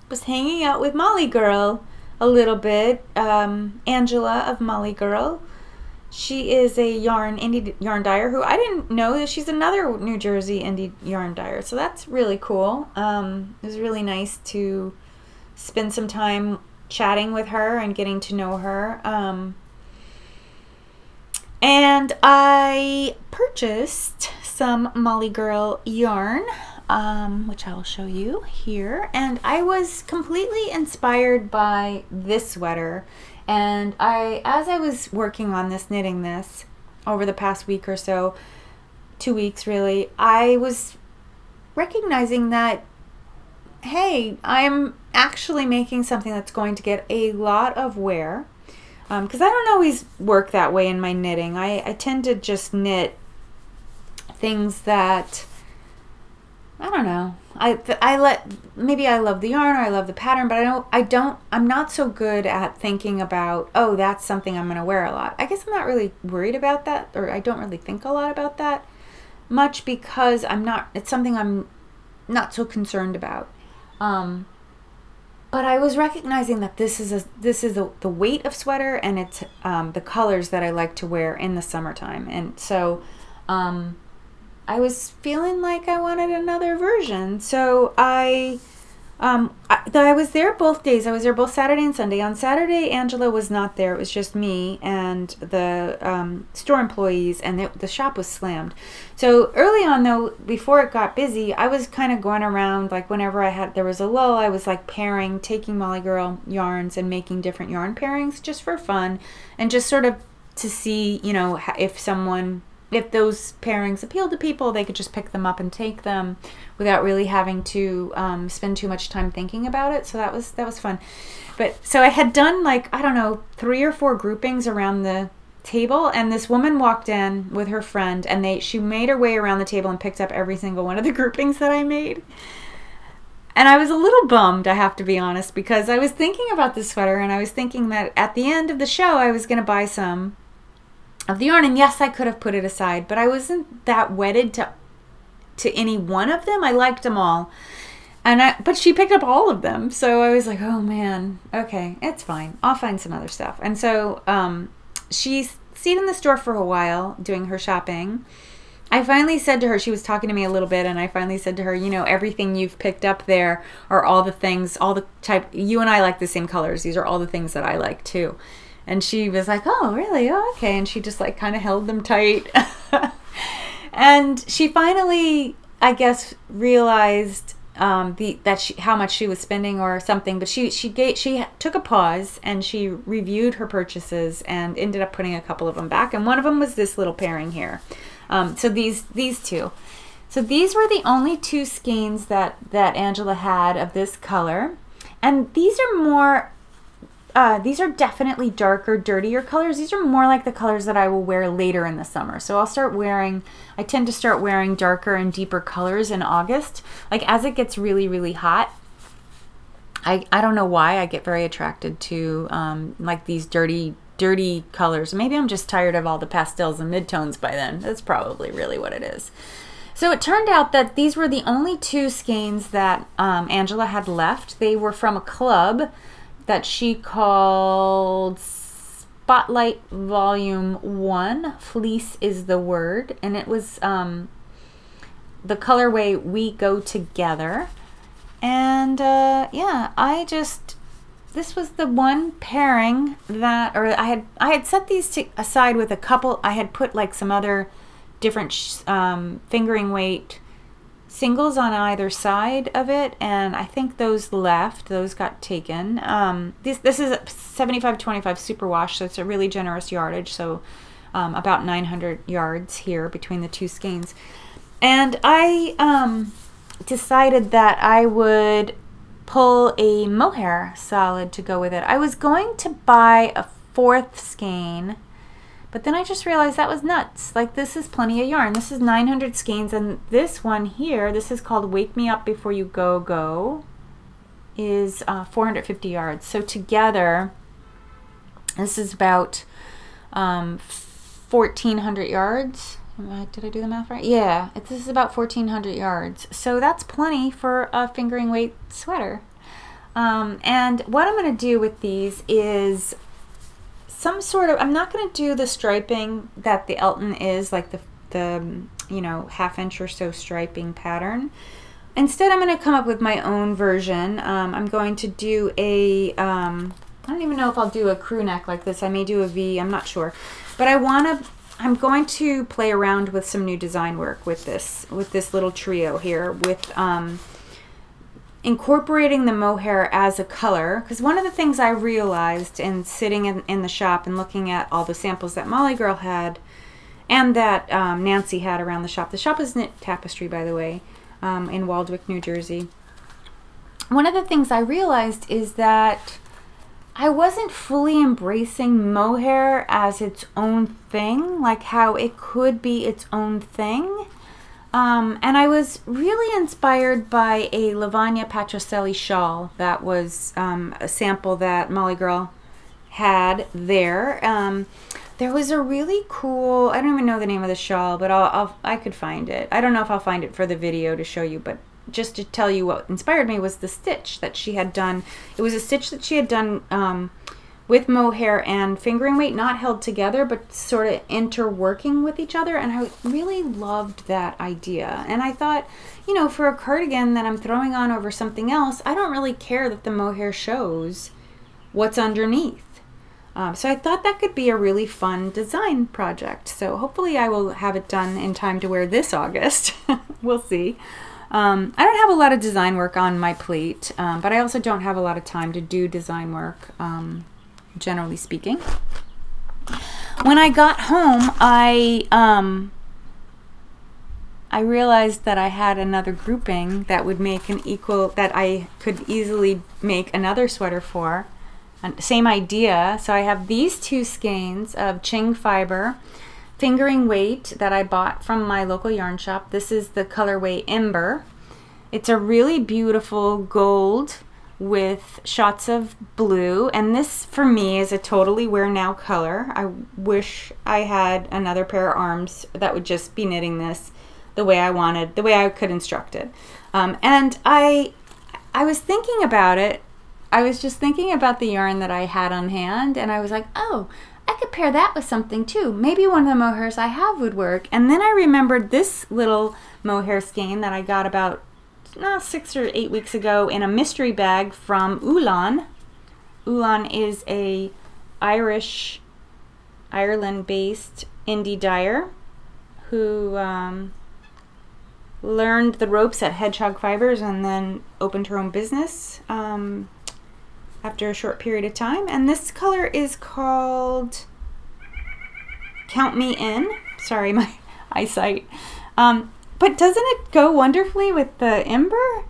was hanging out with MollyGirl a little bit. Angela of MollyGirl. She is a indie yarn dyer who I didn't know that she's another New Jersey indie yarn dyer. So that's really cool. It was really nice to spend some time chatting with her and getting to know her. And I purchased some MollyGirl yarn, which I will show you here. And I was completely inspired by this sweater. And as I was working on this, knitting this over the past week or so, 2 weeks really, I was recognizing that, hey, I'm actually making something that's going to get a lot of wear. Because I don't always work that way in my knitting. I tend to just knit things that I don't know. Maybe I love the yarn or I love the pattern, but I'm not so good at thinking about, oh, that's something I'm going to wear a lot. I guess I'm not really worried about that, or I don't really think a lot about that much because it's something I'm not so concerned about. But I was recognizing that this is the weight of sweater, and it's the colors that I like to wear in the summertime. And so I was feeling like I wanted another version. So I was there both days. I was there both Saturday and Sunday. On Saturday, Angela was not there. It was just me and the store employees, and the shop was slammed. So early on, though, before it got busy, I was kind of going around, like whenever there was a lull, I was like taking MollyGirl yarns and making different yarn pairings just for fun, and just sort of to see, you know, if those pairings appealed to people, they could just pick them up and take them without really having to spend too much time thinking about it. So that was fun. But so I had done, like, I don't know, 3 or 4 groupings around the table, and this woman walked in with her friend, and she made her way around the table and picked up every single one of the groupings that I made. And I was a little bummed, I have to be honest, because I was thinking about this sweater, and I was thinking that at the end of the show I was going to buy some of the yarn, and yes, I could have put it aside, but I wasn't that wedded to any one of them. I liked them all, but she picked up all of them, so I was like, oh man, okay, it's fine, I'll find some other stuff. And so she stayed in the store for a while doing her shopping. I finally said to her, she was talking to me a little bit, and I finally said to her, you know, everything you've picked up there are all the things, all the type, you and I like the same colors, these are all the things that I like too. And she was like, oh, really? Oh, okay. And she just like kind of held them tight. And she finally, I guess, realized how much she was spending or something. But she took a pause, and she reviewed her purchases and ended up putting a couple of them back. And one of them was this little pairing here. So these two. So these were the only 2 skeins that Angela had of this color. And these are more... these are definitely darker, dirtier colors. These are more like the colors that I will wear later in the summer. So I tend to start wearing darker and deeper colors in August. Like as it gets really, really hot, I don't know why I get very attracted to like these dirty colors. Maybe I'm just tired of all the pastels and midtones by then. That's probably really what it is. So it turned out that these were the only 2 skeins that Angela had left. They were from a club that she called Spotlight Volume 1, Fleece is the word, and it was the colorway We Go Together. And yeah, this was the one pairing that, or I had set these aside with a couple, I had put like some other different fingering weight singles on either side of it, and I think those got taken. This is a 75-25 superwash, so it's a really generous yardage, so about 900 yards here between the 2 skeins. And I decided that I would pull a mohair solid to go with it. I was going to buy a 4th skein, but then I just realized that was nuts. Like, this is plenty of yarn. This is 900 skeins, and this one here, this is called Wake Me Up Before You Go Go, is 450 yards. So together, this is about 1,400 yards. Did I do the math right? Yeah, this is about 1,400 yards. So that's plenty for a fingering weight sweater. And what I'm going to do with these is some sort of, I'm not going to do the striping that the Elton is, like the you know, 1/2 inch or so striping pattern. Instead, I'm going to come up with my own version. I'm going to do a, I don't even know if I'll do a crew neck like this. I may do a V, I'm not sure. But I'm going to play around with some new design work with this little trio here, with incorporating the mohair as a color, because one of the things I realized in sitting in the shop and looking at all the samples that MollyGirl had and that Nancy had around the shop is Knit Tapestry, by the way, in Waldwick, New Jersey. One of the things I realized is that I wasn't fully embracing mohair as its own thing, like how it could be its own thing. And I was really inspired by a Lavagna Patrocelli shawl that was a sample that MollyGirl had there. There was a really cool, I don't even know the name of the shawl, but I could find it. I don't know if I'll find it for the video to show you, but just to tell you what inspired me was the stitch that she had done. It was a stitch that she had done with mohair and fingering weight, not held together, but sort of interworking with each other. And I really loved that idea. And I thought, you know, for a cardigan that I'm throwing on over something else, I don't really care that the mohair shows what's underneath. So I thought that could be a really fun design project. So hopefully I will have it done in time to wear this August. We'll see. I don't have a lot of design work on my plate, but I also don't have a lot of time to do design work, generally speaking. When I got home, I realized that I had another grouping that would make an equal, that I could easily make another sweater for. Same idea. So I have these two skeins of Qing Fibre fingering weight that I bought from my local yarn shop. This is the colorway Ember. It's a really beautiful gold with shots of blue, and this for me is a totally wear now color. I wish I had another pair of arms that would just be knitting this the way I wanted, the way I could instruct it. And I was thinking about it. I was just thinking about the yarn that I had on hand, and I was like, oh, I could pair that with something too. Maybe one of the mohairs I have would work. And then I remembered this little mohair skein that I got about 6 or 8 weeks ago in a mystery bag from Ulan. Ulan is a Ireland-based indie dyer who learned the ropes at Hedgehog Fibers and then opened her own business after a short period of time. And this color is called Count Me In. Sorry, my eyesight. But doesn't it go wonderfully with the Ember?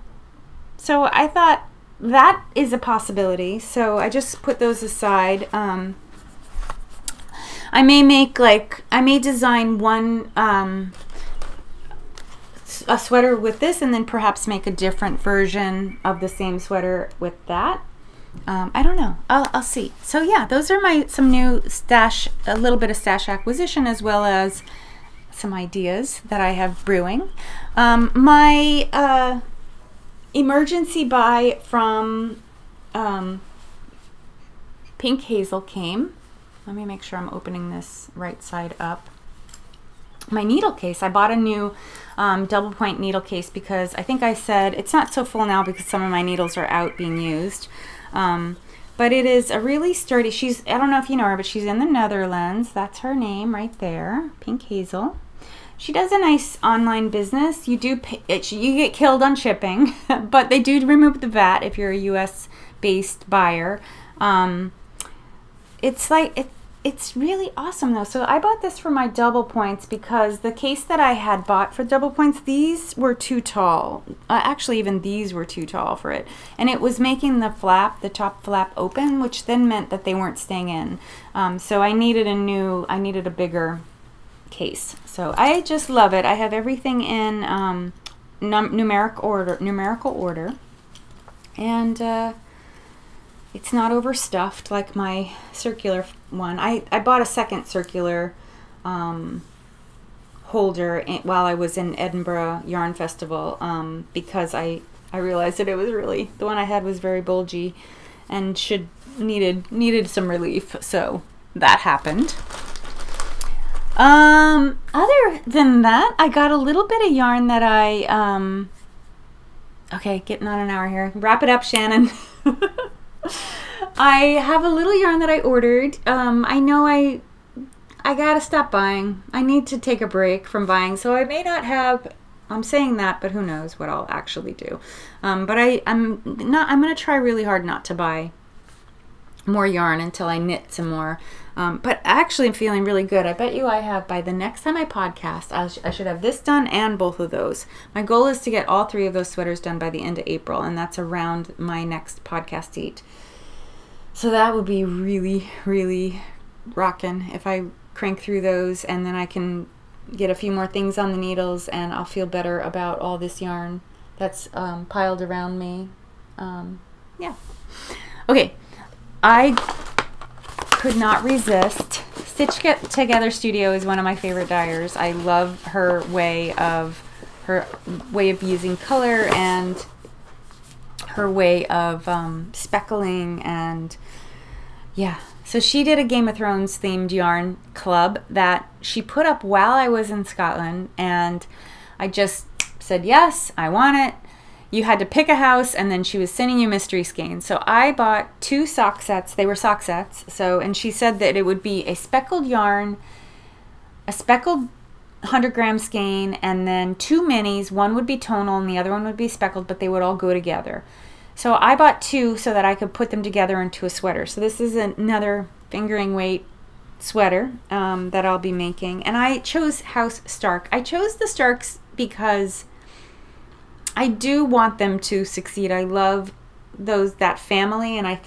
So I thought that is a possibility. So I just put those aside. I may design one a sweater with this, and then perhaps make a different version of the same sweater with that. I don't know. I'll see. So yeah, those are some new stash, a little bit of stash acquisition, as well as some ideas that I have brewing. My emergency buy from Pinkhazel came. Let me make sure I'm opening this right side up. My needle case. I bought a new double point needle case because I think I said it's not so full now because some of my needles are out being used. But it is a really sturdy, I don't know if you know her, but she's in the Netherlands. That's her name right there, Pinkhazel. She does a nice online business. You get killed on shipping, but they do remove the VAT if you're a US based buyer. It's really awesome though. So I bought this for my double points because the case that I had bought for double points, these were too tall. Actually, even these were too tall for it. And it was making the top flap open, which then meant that they weren't staying in. So I needed a bigger case. So I just love it. I have everything in numerical order. And it's not overstuffed like my circular one. I bought a second circular holder while I was in Edinburgh Yarn Festival because I realized that it was really, the one I had was very bulgy and needed some relief. So that happened. Other than that, I got a little bit of yarn that okay, getting on an hour here. Wrap it up, Shannon. I have a little yarn that I ordered. I know I gotta stop buying. I need to take a break from buying, so I may not have, I'm saying that, but who knows what I'll actually do. But I'm gonna try really hard not to buy more yarn until I knit some more. But actually I'm feeling really good. I bet you I have, by the next time I podcast, I should have this done and both of those. My goal is to get all 3 of those sweaters done by the end of April, and that's around my next podcast date. So that would be really, really rockin' if I crank through those, and then I can get a few more things on the needles, and I'll feel better about all this yarn that's piled around me. Yeah. Okay, I could not resist. Stitch Together Studio is one of my favorite dyers. I love her way of using color and her way of speckling, and yeah. So she did a Game of Thrones themed yarn club that she put up while I was in Scotland, and I just said, yes, I want it. You had to pick a house, and then she was sending you mystery skeins. So I bought 2 sock sets. They were sock sets. So, and she said that it would be a speckled yarn, a speckled 100-gram skein, and then 2 minis. One would be tonal and the other one would be speckled, but they would all go together. So I bought 2 so that I could put them together into a sweater. So this is another fingering weight sweater that I'll be making. And I chose House Stark. I chose the Starks because I do want them to succeed. I love that family, and I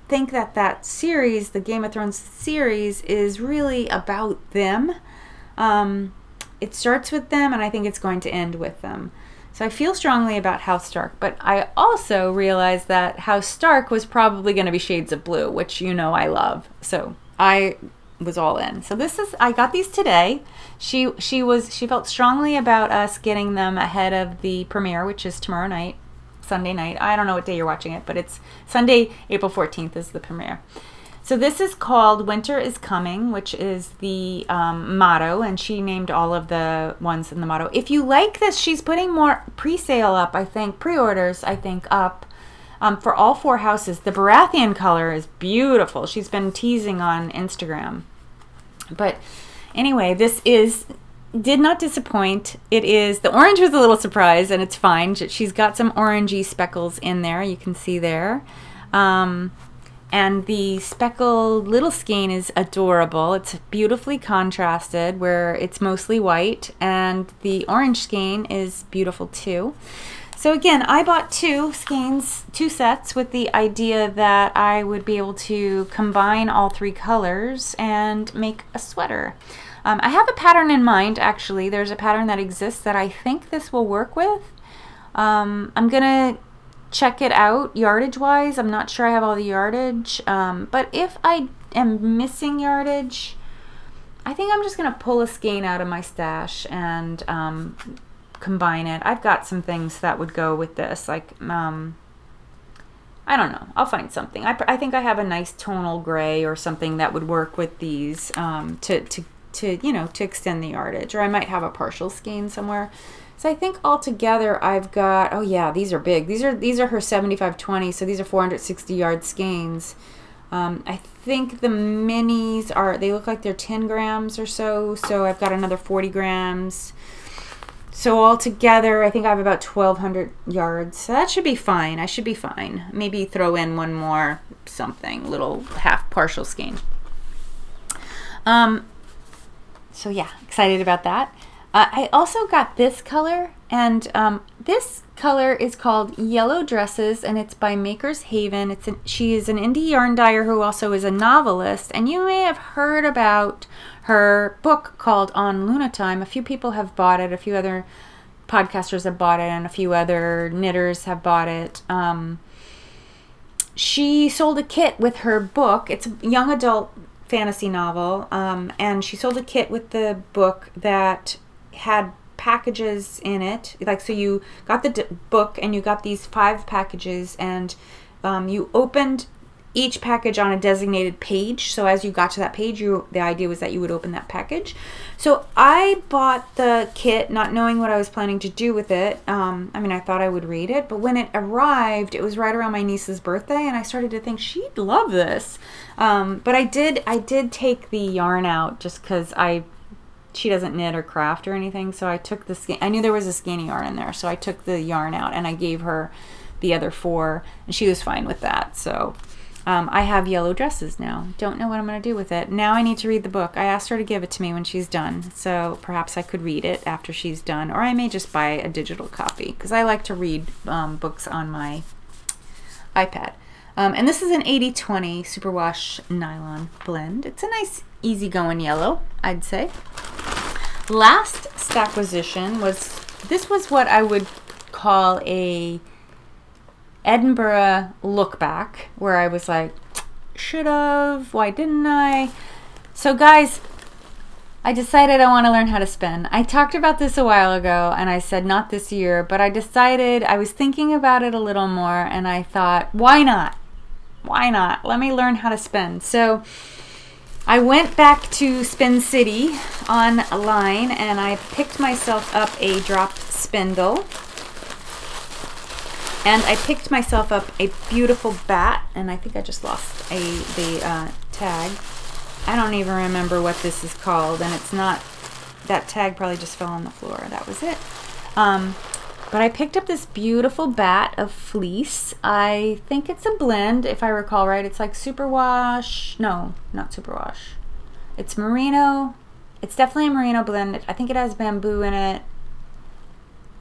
think that series, the Game of Thrones series, is really about them. It starts with them, and I think it's going to end with them. So I feel strongly about House Stark, but I also realized that House Stark was probably going to be shades of blue, which you know I love. So I was all in. So I got these today. She felt strongly about us getting them ahead of the premiere, which is tomorrow night, Sunday night. I don't know what day you're watching it, but it's Sunday, April 14th is the premiere. So this is called Winter is Coming, which is the motto, and she named all of the ones in the motto. If you like this, she's putting more pre-sale up, I think, pre-orders, I think, up for all 4 houses. The Baratheon color is beautiful. She's been teasing on Instagram. But anyway, this did not disappoint. The orange was a little surprise, and it's fine. She's got some orangey speckles in there, you can see there. And the speckled little skein is adorable. It's beautifully contrasted where it's mostly white, and the orange skein is beautiful too. So again, I bought 2 skeins, 2 sets, with the idea that I would be able to combine all 3 colors and make a sweater. I have a pattern in mind, actually. There's a pattern that exists that I think this will work with. I'm gonna check it out yardage wise. I'm not sure I have all the yardage, but if I am missing yardage, I think I'm just gonna pull a skein out of my stash and combine it. I've got some things that would go with this, like I don't know, I'll find something. I think I have a nice tonal gray or something that would work with these to extend the yardage, or I might have a partial skein somewhere. So I think altogether I've got, oh yeah, these are big. These are her 75/20, so these are 460 yard skeins. I think the minis they look like they're 10 grams or so, so I've got another 40 grams. So altogether, I think I have about 1,200 yards. So that should be fine. I should be fine. Maybe throw in one more something, little half partial skein. So yeah, excited about that. I also got this color, and this color is called Yellow Dresses, and it's by Maker's Haven. She is an indie yarn dyer who also is a novelist, and you may have heard about her book called On Lunatime. A few people have bought it, a few other podcasters have bought it, and a few other knitters have bought it. She sold a kit with her book. It's a young adult fantasy novel, and she sold a kit with the book that had packages in it, like, so you got the book and you got these 5 packages, and you opened each package on a designated page. So as you got to that page, the idea was that you would open that package. So I bought the kit not knowing what I was planning to do with it. I mean, I thought I would read it, but when it arrived, it was right around my niece's birthday, and I started to think she'd love this. But I did take the yarn out just because she doesn't knit or craft or anything, so I took the skein. I knew there was a skeiny yarn in there, so I took the yarn out and I gave her the other 4, and she was fine with that. So I have Yellow Dresses now. Don't know what I'm going to do with it. Now I need to read the book. I asked her to give it to me when she's done, so perhaps I could read it after she's done, or I may just buy a digital copy, because I like to read books on my iPad. And this is an 80/20 superwash nylon blend. It's a nice easygoing yellow, I'd say. last stacquisition this was what I would call a Edinburgh look back, where I was like, should've, why didn't I? So guys, I decided I want to learn how to spin. I talked about this a while ago and I said not this year, but I decided, I was thinking about it a little more and I thought, why not? Why not? Let me learn how to spin. So I went back to Spin City online and I picked myself up a drop spindle. And I picked myself up a beautiful bat, and I think I just lost the tag. I don't even remember what this is called, and it's not, that tag probably just fell on the floor. That was it. But I picked up this beautiful bat of fleece. I think it's a blend, if I recall right. It's like superwash. No, not superwash. It's merino. It's definitely a merino blend. I think it has bamboo in it.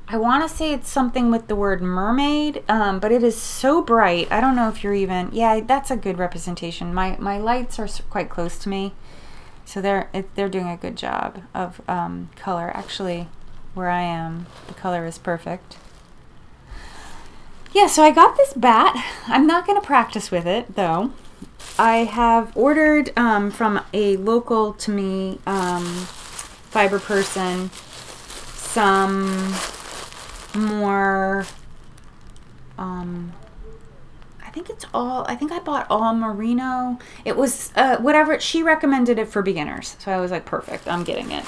I want to say it's something with the word mermaid, but it is so bright. I don't know if you're even, yeah, that's a good representation. My lights are quite close to me, so they're doing a good job of color. Actually, where I am, the color is perfect. Yeah, so I got this bat. I'm not going to practice with it, though. I have ordered from a local to me fiber person some more, I think it's all, I think I bought all merino. It was whatever, she recommended it for beginners. So I was like, perfect, I'm getting it.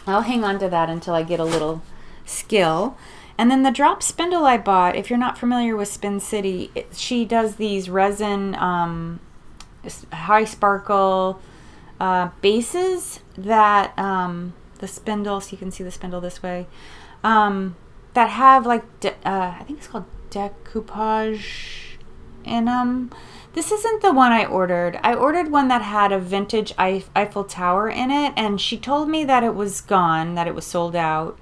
I'll hang on to that until I get a little skill. And then the drop spindle I bought, if you're not familiar with Spin City, she does these resin high sparkle bases that the spindle, so you can see the spindle this way, that have like, I think it's called decoupage in them. This isn't the one I ordered. I ordered one that had a vintage Eiffel Tower in it, and she told me that it was gone, that it was sold out,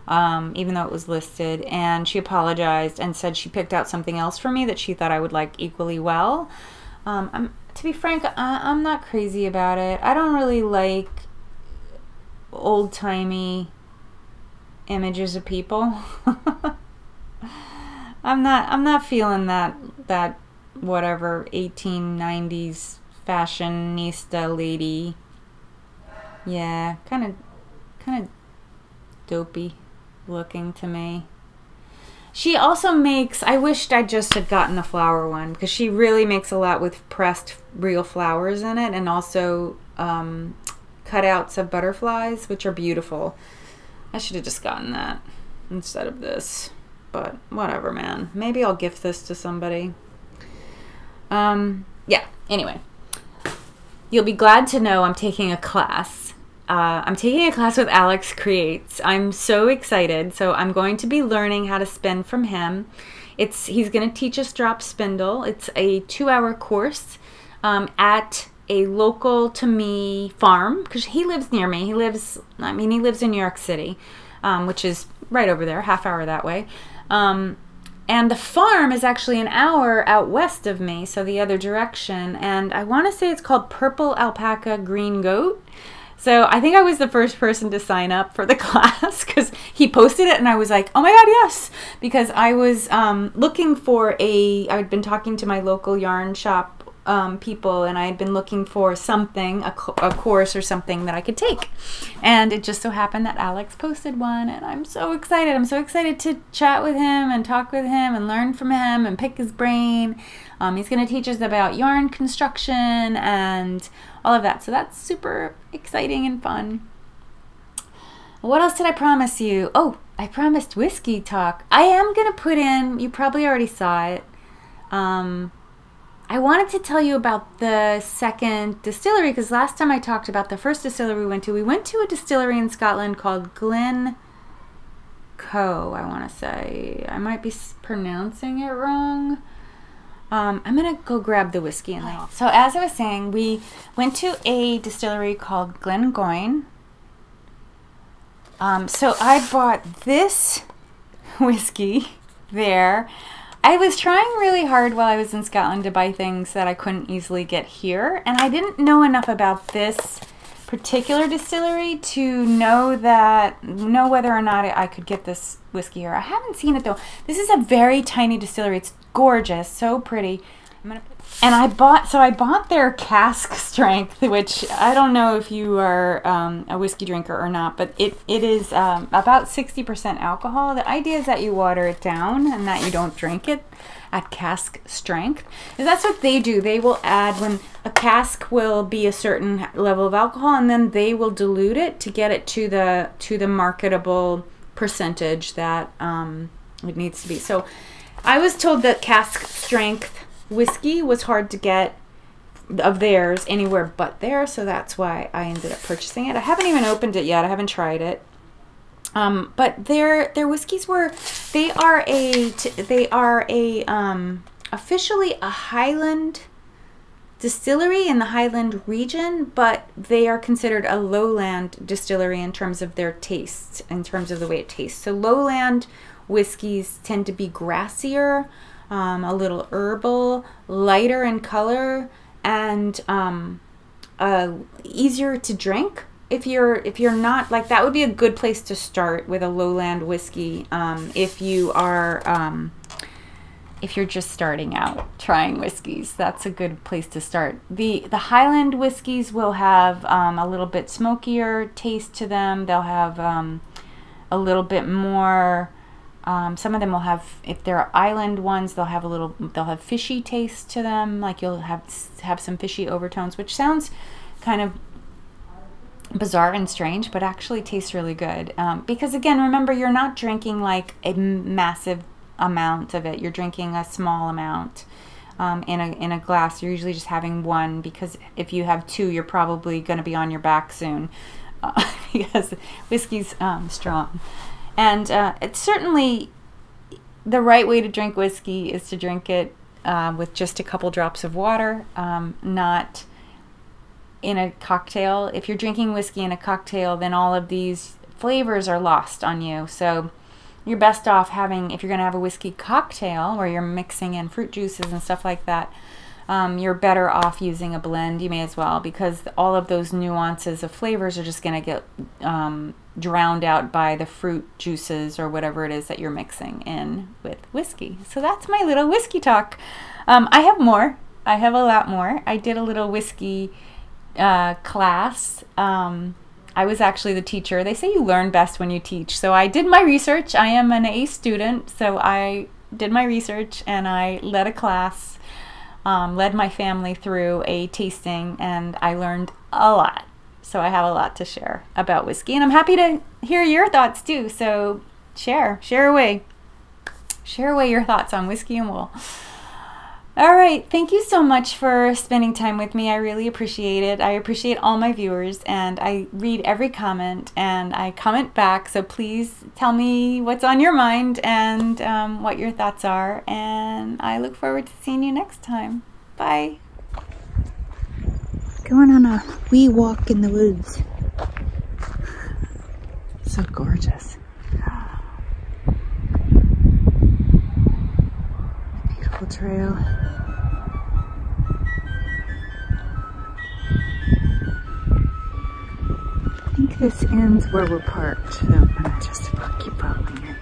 even though it was listed, and she apologized and said she picked out something else for me that she thought I would like equally well. To be frank, I'm not crazy about it. I don't really like old-timey images of people. I'm not feeling that whatever 1890s fashionista lady. Yeah, kind of dopey looking to me. She also makes, I wished I just had gotten the flower one, because she really makes a lot with pressed real flowers in it, and also cutouts of butterflies, which are beautiful. I should have just gotten that instead of this, but whatever, man. Maybe I'll gift this to somebody. Yeah, anyway. You'll be glad to know I'm taking a class. I'm taking a class with Alex Creates. I'm so excited. So I'm going to be learning how to spin from him. He's going to teach us drop spindle. It's a 2-hour course at a local to me farm, because he lives near me. He lives in New York City, which is right over there, half hour that way. And the farm is actually an hour out west of me, so the other direction. And I want to say it's called Purple Alpaca Green Goat. So I think I was the first person to sign up for the class, because he posted it and I was like, oh my God, yes. Because I was looking for I'd been talking to my local yarn shop people, and I had been looking for something, a course or something that I could take. And it just so happened that Alex posted one, and I'm so excited. I'm so excited to chat with him and talk with him and learn from him and pick his brain. He's going to teach us about yarn construction and all of that. So that's super exciting and fun. What else did I promise you? Oh, I promised whiskey talk. I am going to put in, you probably already saw it, I wanted to tell you about the second distillery, because last time I talked about the first distillery we went to a distillery in Scotland called Glencoe, I want to say. I might be pronouncing it wrong. I'm going to go grab the whiskey in there. So as I was saying, we went to a distillery called Glencoe. So I bought this whiskey there. I was trying really hard while I was in Scotland to buy things that I couldn't easily get here, and I didn't know enough about this particular distillery to know whether or not I could get this whiskey here. I haven't seen it though. This is a very tiny distillery. It's gorgeous, so pretty. And I bought their cask strength, which I don't know if you are a whiskey drinker or not, but it is about 60% alcohol. The idea is that you water it down and that you don't drink it at cask strength. And that's what they do. They will add, when a cask will be a certain level of alcohol, and then they will dilute it to get it to the marketable percentage that it needs to be. So I was told that cask strength whiskey was hard to get of theirs anywhere but there, so that's why I ended up purchasing it. I haven't even opened it yet. I haven't tried it. But their whiskeys are officially a Highland distillery in the Highland region, but they are considered a lowland distillery in terms of their taste, in terms of the way it tastes. So lowland whiskeys tend to be grassier, a little herbal, lighter in color, and easier to drink. If you're not, like, that would be a good place to start with a lowland whiskey. If you're just starting out trying whiskeys, that's a good place to start. The Highland whiskeys will have a little bit smokier taste to them. They'll have a little bit more. Some of them will have, if they're island ones, they'll have fishy taste to them. Like, you'll have some fishy overtones, which sounds kind of bizarre and strange, but actually tastes really good. Because again, remember, you're not drinking like a massive amount of it. You're drinking a small amount in a glass. You're usually just having one, because if you have two, you're probably going to be on your back soon, because whiskey's strong. And it's certainly the right way to drink whiskey is to drink it with just a couple drops of water, not in a cocktail. If you're drinking whiskey in a cocktail, then all of these flavors are lost on you. So you're best off having, if you're going to have a whiskey cocktail where you're mixing in fruit juices and stuff like that, you're better off using a blend. You may as well, because all of those nuances of flavors are just going to get drowned out by the fruit juices or whatever it is that you're mixing in with whiskey. So that's my little whiskey talk. I have more. I have a lot more. I did a little whiskey class. I was actually the teacher. They say you learn best when you teach. So I did my research. I am an A student, so I did my research and I led a class, led my family through a tasting, and I learned a lot. So I have a lot to share about whiskey, and I'm happy to hear your thoughts too. So share away your thoughts on whiskey and wool. All right, thank you so much for spending time with me. I really appreciate it. I appreciate all my viewers, and I read every comment and I comment back. So please tell me what's on your mind and what your thoughts are, and I look forward to seeing you next time. Bye. Going on a wee walk in the woods. So gorgeous. Beautiful trail. I think this ends where we're parked, so I'm gonna just keep following it.